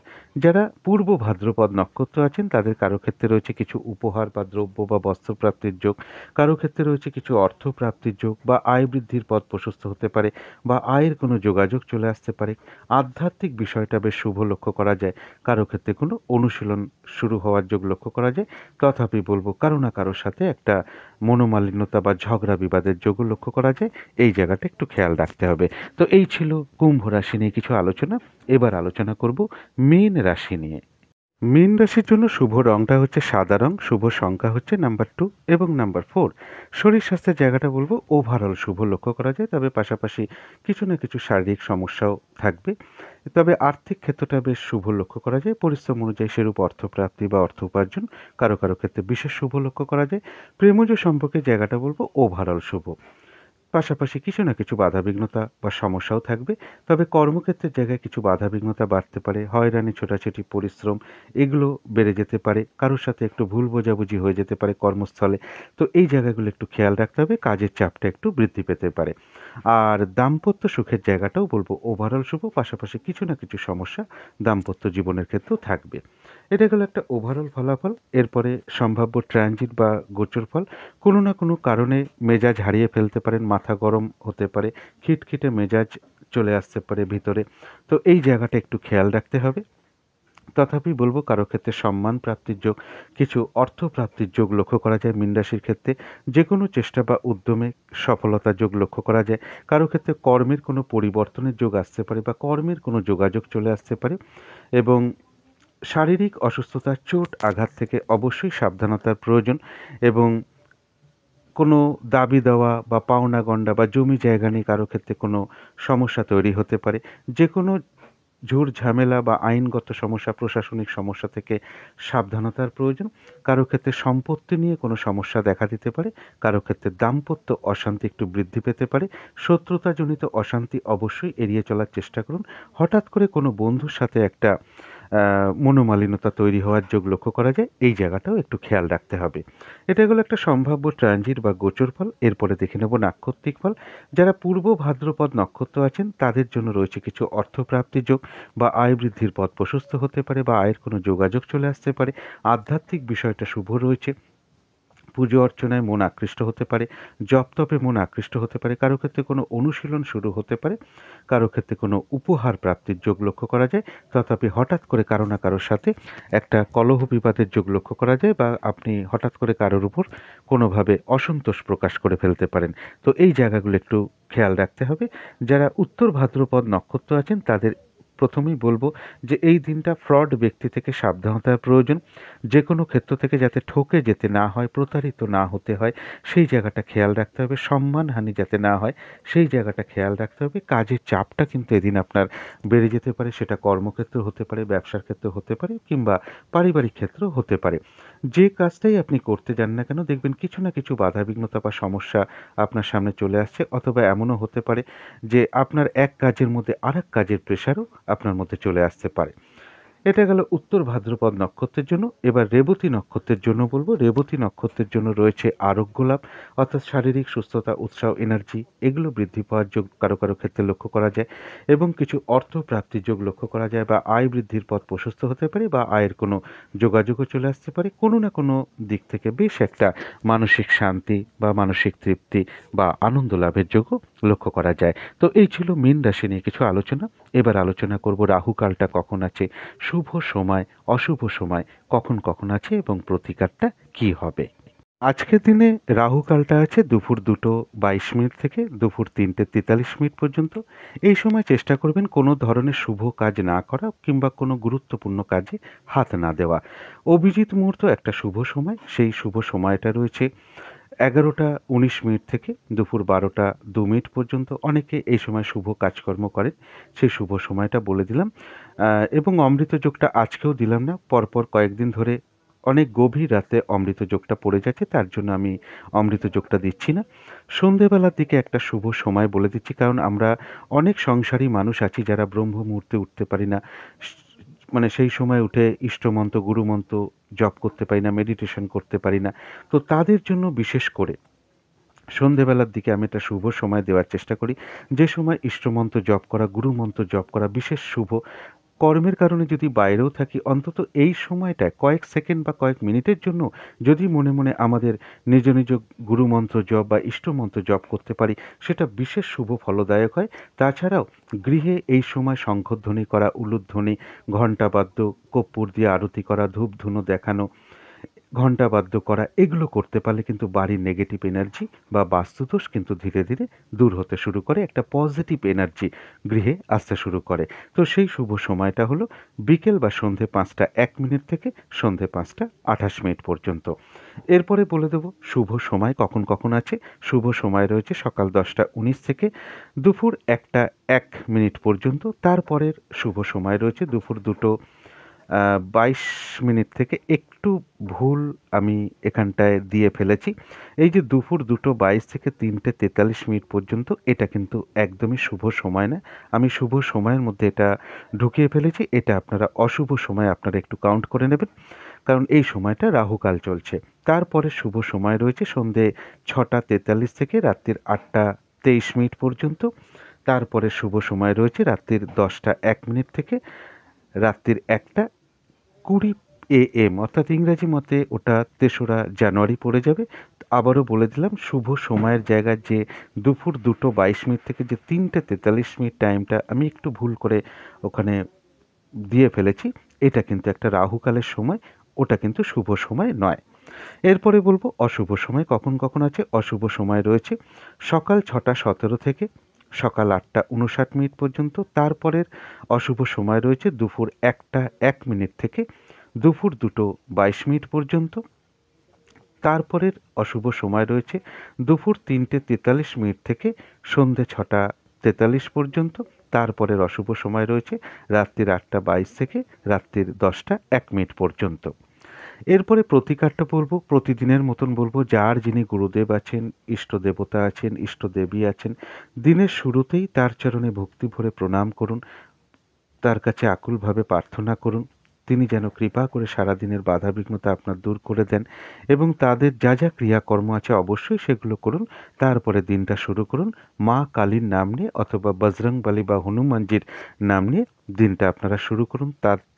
যারা পূর্ব ভাদ্রপদ নক্ষত্র আছেন তাদের কারো ক্ষেত্রে রয়েছে কিছু উপহার বা দ্রব্য বা বস্ত্রপ্রাপ্তির যোগ, কারো ক্ষেত্রে রয়েছে কিছু অর্থপ্রাপ্তির যোগ, বা আয় বৃদ্ধির পথ প্রশস্ত হতে পারে, বা আয়ের কোনো যোগাযোগ চলে আসতে পারে। আধ্যাত্মিক বিষয়টা বেশ শুভ লক্ষ্য করা যায়। কারো ক্ষেত্রে কোনো অনুশীলন শুরু হওয়ার যোগ লক্ষ্য করা যায়। তথাপি বলবো কারো না কারোর সাথে একটা মনোমালিন্যতা বা ঝগড়া বিবাদের যোগও লক্ষ্য করা যায়। এই জায়গাটা একটু খেয়াল রাখতে হবে। তো এই ছিল কুম্ভ রাশি নিয়ে কিছু আলোচনা। এবার আলোচনা করব মীন রাশি নিয়ে। মীন রাশির জন্য শুভ রংটা হচ্ছে সাদা রং, শুভ সংখ্যা হচ্ছে নাম্বার 2 এবং নাম্বার 4। শরীর স্বাস্থ্যের জায়গাটা বলবো ওভারঅল শুভ লক্ষ্য করা যায়, তবে পাশাপাশি কিছু না কিছু শারীরিক সমস্যাও থাকবে। তবে আর্থিক ক্ষেত্রটা বেশ শুভ লক্ষ্য করা যায়, পরিশ্রম অনুযায়ী সেরূপ অর্থপ্রাপ্তি বা অর্থ উপার্জন কারো কারো ক্ষেত্রে বিশেষ শুভ লক্ষ্য করা যায়। প্রেমজ সম্পর্কের জায়গাটা বলবো ওভারঅল শুভ। পাশাপাশি কিছু না কিছু বাধাবিঘ্নতা বা সমস্যাও থাকবে, তবে কর্মক্ষেত্রের জায়গায় কিছু বাধাবিঘ্নতা বাড়তে পারে, হয়রানি ছোটাছুটি পরিশ্রম এগুলো বেড়ে যেতে পারে, কারোর সাথে একটু ভুল বোঝাবুঝি হয়ে যেতে পারে কর্মস্থলে। তো এই জায়গাগুলো একটু খেয়াল রাখতে হবে, কাজের চাপটা একটু বৃদ্ধি পেতে পারে। আর দাম্পত্য সুখের জায়গাটাও বলবো ওভারঅল শুভ, পাশাপাশি কিছু না কিছু সমস্যা দাম্পত্য জীবনের ক্ষেত্রেও থাকবে। এটা গেল একটা ওভারঅল ফলাফল। এরপরে সম্ভাব্য ট্রানজিট বা গোচর ফল। কোনো না কোনো কারণে মেজাজ হারিয়ে ফেলতে পারেন, মাথা গরম হতে পারে, খিটখিটে মেজাজ চলে আসতে পারে ভিতরে। তো এই জায়গাটা একটু খেয়াল রাখতে হবে। তথাপি বলব কারো ক্ষেত্রে সম্মান প্রাপ্তির যোগ, কিছু অর্থ প্রাপ্তির যোগ লক্ষ্য করা যায় মীন রাশির ক্ষেত্রে। যে কোনো চেষ্টা বা উদ্যমে সফলতার যোগ লক্ষ্য করা যায়। কারো ক্ষেত্রে কর্মের কোনো পরিবর্তনের যোগ আসতে পারে বা কর্মের কোনো যোগাযোগ চলে আসতে পারে। এবং শারীরিক অসুস্থতা, চোট আঘাত থেকে অবশ্যই সাবধানতার প্রয়োজন। এবং কোনো দাবি দেওয়া বা পাওনা গণ্ডা বা জমি জায়গা নিয়ে কারো ক্ষেত্রে কোনো সমস্যা তৈরি হতে পারে। যে কোনো ঝুট ঝামেলা বা আইনগত সমস্যা, প্রশাসনিক সমস্যা থেকে সাবধানতার প্রয়োজন। কারো ক্ষেত্রে সম্পত্তি নিয়ে কোনো সমস্যা দেখা দিতে পারে, কারো ক্ষেত্রে দাম্পত্য অশান্তি একটু বৃদ্ধি পেতে পারে। শত্রুতাজনিত অশান্তি অবশ্যই এড়িয়ে চলার চেষ্টা করুন। হঠাৎ করে কোনো বন্ধুর সাথে একটা মনোমালিন্যতা তৈরি হওয়ার যোগ লক্ষ্য করা যায়, এই জায়গাটাও একটু খেয়াল রাখতে হবে। এটা হলো একটা সম্ভাব্য ট্রানজিট বা গোচর ফল। এরপরে দেখে নেব নাক্ষত্রিক ফল। যারা পূর্ব ভাদ্রপদ নক্ষত্র আছেন তাদের জন্য রয়েছে কিছু অর্থপ্রাপ্তির যোগ বা আয় বৃদ্ধির পথ প্রশস্ত হতে পারে বা আয়ের কোনো যোগাযোগ চলে আসতে পারে। আধ্যাত্মিক বিষয়টা শুভ রয়েছে। পুজো অর্চনায় মন আকৃষ্ট হতে পারে, জপ তপে মন আকৃষ্ট হতে পারে, কারো ক্ষেত্রে কোনো অনুশীলন শুরু হতে পারে, কারো ক্ষেত্রে কোনো উপহার প্রাপ্তির যোগ লক্ষ্য করা যায়। তথাপি হঠাৎ করে কারো না কারোর সাথে একটা কলহ বিবাদের যোগ লক্ষ্য করা যায় বা আপনি হঠাৎ করে কারোর উপর কোনোভাবে অসন্তোষ প্রকাশ করে ফেলতে পারেন। তো এই জায়গাগুলো একটু খেয়াল রাখতে হবে। যারা উত্তর ভাদ্রপদ নক্ষত্র আছেন তাদের প্রথমেই বলবো যে এই দিনটা ফ্রড ব্যক্তি থেকে সাবধানতার প্রয়োজন। যে কোনো ক্ষেত্র থেকে যাতে ঠকে যেতে না হয়, প্রতারিত না হতে হয়, সেই জায়গাটা খেয়াল রাখতে হবে। সম্মানহানি যাতে না হয়, সেই জায়গাটা খেয়াল রাখতে হবে। কাজের চাপটা কিন্তু এদিন আপনার বেড়ে যেতে পারে, সেটা কর্মক্ষেত্র হতে পারে, ব্যবসার ক্ষেত্রে হতে পারে, কিংবা পারিবারিক ক্ষেত্রেও হতে পারে। যে কাজটাই আপনি করতে যান না কেন দেখবেন কিছু না কিছু বাধাবিঘ্নতা বা সমস্যা আপনার সামনে চলে আসছে, অথবা এমনও হতে পারে যে আপনার এক কাজের মধ্যে আরেক কাজের প্রেশারও আপনার মধ্যে চলে আসতে পারে। এটা গেল উত্তর ভাদ্রপদ নক্ষত্রের জন্য। এবার রেবতী নক্ষত্রের জন্য বলবো। রেবতী নক্ষত্রের জন্য রয়েছে আরোগ্য লাভ, অর্থাৎ শারীরিক সুস্থতা, উৎসাহ, এনার্জি এগুলো বৃদ্ধি পাওয়ার যোগ কারো কারো ক্ষেত্রে লক্ষ্য করা যায়। এবং কিছু অর্থ প্রাপ্তির যোগ লক্ষ্য করা যায় বা আয় বৃদ্ধির পথ প্রশস্ত হতে পারে বা আয়ের কোনো যোগাযোগও চলে আসতে পারে। কোনো না কোনো দিক থেকে বেশ একটা মানসিক শান্তি বা মানসিক তৃপ্তি বা আনন্দ লাভের যোগও লক্ষ্য করা যায়। তো এই ছিল মীন রাশি নিয়ে কিছু আলোচনা। এবার আলোচনা করব রাহুকালটা কখন আছে, শুভ সময়, অশুভ সময় কখন কখন আছে এবং প্রতিকারটা কি হবে। আজকের দিনে রাহুকালটা আছে দুপুর 2:22 থেকে দুপুর 3:43 পর্যন্ত। এই সময় চেষ্টা করবেন কোনো ধরনের শুভ কাজ না করা কিংবা কোনো গুরুত্বপূর্ণ কাজে হাত না দেওয়া। অভিজিৎ মুহূর্ত একটা শুভ সময়, সেই শুভ সময়টা রয়েছে 11:19 থেকে দুপুর 12:02 পর্যন্ত। অনেকে এই সময় শুভ কাজকর্ম করেন, সেই শুভ সময়টা বলে দিলাম। এবং অমৃত যোগটা আজকেও দিলাম না, পরপর কয়েকদিন ধরে অনেক গভীর রাতে অমৃত যোগটা পড়ে যাচ্ছে, তার জন্য আমি অমৃত যোগটা দিচ্ছি না। সন্ধেবেলার দিকে একটা শুভ সময় বলে দিচ্ছি, কারণ আমরা অনেক সংসারী মানুষ আছি যারা ব্রহ্ম মুহূর্তে উঠতে পারি না। মানে সেই সময় উঠে ইষ্টমন্ত্র, গুরুমন্ত্র জপ করতে পারি না, মেডিটেশন করতে পারি না। তো তাদের জন্য বিশেষ করে সন্ধেবেলার দিকে আমি একটা শুভ সময় দেওয়ার চেষ্টা করি, যে সময় ইষ্টমন্ত্র জপ করা, গুরুমন্ত্র জপ করা বিশেষ শুভ। কর্মের কারণে যদি বাইরেও থাকি, অন্তত এই সময়টায় কয়েক সেকেন্ড বা কয়েক মিনিটের জন্য যদি মনে মনে আমাদের নিজ নিজ গুরুমন্ত্র জপ বা ইষ্টমন্ত্র জপ করতে পারি, সেটা বিশেষ শুভ ফলদায়ক হয়। তাছাড়াও গৃহে এই সময় শঙ্খধ্বনি করা, উলুধ্বনি, ঘণ্টাবাদ্য, কর্পূর দিয়ে আরতি করা, ধূপ ধুনো দেখানো, ঘণ্টাবাদ্য করা, এগুলো করতে পারলে কিন্তু বাড়ির নেগেটিভ এনার্জি বা বাস্তুদোষ কিন্তু ধীরে ধীরে দূর হতে শুরু করে, একটা পজিটিভ এনার্জি গৃহে আসতে শুরু করে। তো সেই শুভ সময়টা হলো বিকেল বা সন্ধে 5টা 1 মিনিট থেকে সন্ধে 5টা 28 মিনিট পর্যন্ত। এরপরে বলে দেব শুভ সময় কখন কখন আছে। শুভ সময় রয়েছে সকাল 10টা 19 থেকে দুপুর 1টা 1 মিনিট পর্যন্ত। তারপরের শুভ সময় রয়েছে দুপুর 2টো 22 মিনিট থেকে, একটু ভুল আমি এখানটায় দিয়ে ফেলেছি। এই যে দুপুর 2টো 22 থেকে 3টে 43 মিনিট পর্যন্ত, এটা কিন্তু একদমই শুভ সময় না। আমি শুভ সময়ের মধ্যে এটা ঢুকিয়ে ফেলেছি। এটা আপনারা অশুভ সময় আপনারা একটু কাউন্ট করে নেবেন, কারণ এই সময়টা রাহুকাল চলছে। তারপরে শুভ সময় রয়েছে সন্ধে 6টা 43 থেকে রাত্রির 8টা 23 মিনিট পর্যন্ত। তারপরে শুভ সময় রয়েছে রাত্রির 10টা 1 মিনিট থেকে রাত্রির 1টা 20 AM, অর্থাৎ ইংরাজি মতে ওটা 3রা জানুয়ারি পড়ে যাবে। আবারও বলে দিলাম, শুভ সময়ের জায়গায় যে দুপুর 2টো 22 মিনিট থেকে যে 3টে 43 মিনিট টাইমটা আমি একটু ভুল করে ওখানে দিয়ে ফেলেছি, এটা কিন্তু একটা রাহুকালের সময়, ওটা কিন্তু শুভ সময় নয়। এরপরে বলবো অশুভ সময় কখন কখন আছে। অশুভ সময় রয়েছে সকাল 6টা 17 থেকে সকাল 8টা 59 মিনিট পর্যন্ত। তারপরের অশুভ সময় রয়েছে দুপুর 1টা 1 মিনিট থেকে দুপুর 2টো 22 মিনিট পর্যন্ত। তারপরের অশুভ সময় রয়েছে দুপুর 3টে 43 মিনিট থেকে সন্ধে 6টা 43 পর্যন্ত। তারপরের অশুভ সময় রয়েছে রাত্রির 8টা 22 থেকে রাত্রির 10টা 1 মিনিট পর্যন্ত। এরপরে প্রতিকারটা বলবো, প্রতিদিনের মতন বলবো, যার যিনি গুরুদেব আছেন, ইষ্ট দেবতা আছেন, ইষ্ট দেবী আছেন, দিনের শুরুতেই তার চরণে ভক্তি ভরে প্রণাম করুন, তার কাছে আকুলভাবে প্রার্থনা করুন তিনি যেন কৃপা করে সারাদিনের বাধা বিঘ্নতা আপনার দূর করে দেন, এবং তাদের যা যা ক্রিয়াকর্ম আছে অবশ্যই সেগুলো করুন। তারপরে দিনটা শুরু করুন মা কালীর নাম নিয়ে অথবা বজরংবলী বা হনুমানজির নাম নিয়ে দিনটা আপনারা শুরু করুন।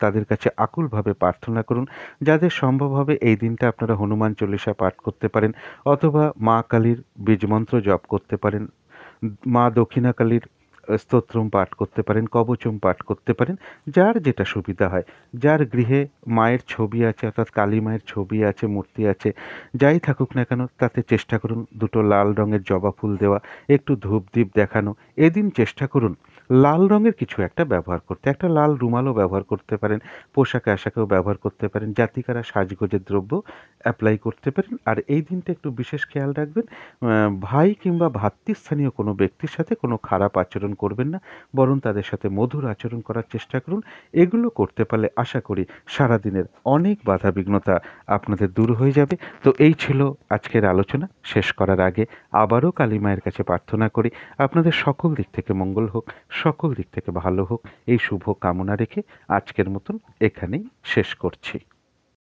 তাদের কাছে আকুলভাবে প্রার্থনা করুন। যাদের সম্ভব হবে এই দিনটা আপনারা হনুমান চল্লিশা পাঠ করতে পারেন, অথবা মা কালীর বীজমন্ত্র জপ করতে পারেন, মা দক্ষিণাকালীর স্তোত্রম পাঠ করতে পারেন, কবচম পাঠ করতে পারেন, যার যেটা সুবিধা হয়। যার গৃহে মায়ের ছবি আছে, অর্থাৎ কালী মায়ের ছবি আছে, মূর্তি আছে, যাই থাকুক না কেন তাতে চেষ্টা করুন 2টো লাল রঙের জবা ফুল দেওয়া, একটু ধূপ দ্বীপ দেখানো। এদিন চেষ্টা করুন লাল রঙের কিছু একটা ব্যবহার করতে, একটা লাল রুমালও ব্যবহার করতে পারেন, পোশাকে আশাকেও ব্যবহার করতে পারেন, জাতিকারা সাজগোজের দ্রব্য অ্যাপ্লাই করতে পারেন। আর এই দিনটা একটু বিশেষ খেয়াল রাখবেন, ভাই কিংবা ভ্রাতৃস্থানীয় কোনো ব্যক্তির সাথে কোনো খারাপ আচরণ করবেন না, বরং তাদের সাথে মধুর আচরণ করার চেষ্টা করুন। এগুলো করতে পারলে আশা করি সারাদিনের অনেক বাধা বিঘ্নতা আপনাদের দূর হয়ে যাবে। তো এই ছিল আজকের আলোচনা। শেষ করার আগে আবারও কালী মায়ের কাছে প্রার্থনা করি আপনাদের সকল দিক থেকে মঙ্গল হোক, সকল দিক থেকে ভালো হোক, এই শুভ কামনা রেখে আজকের মতন এখানেই শেষ করছি।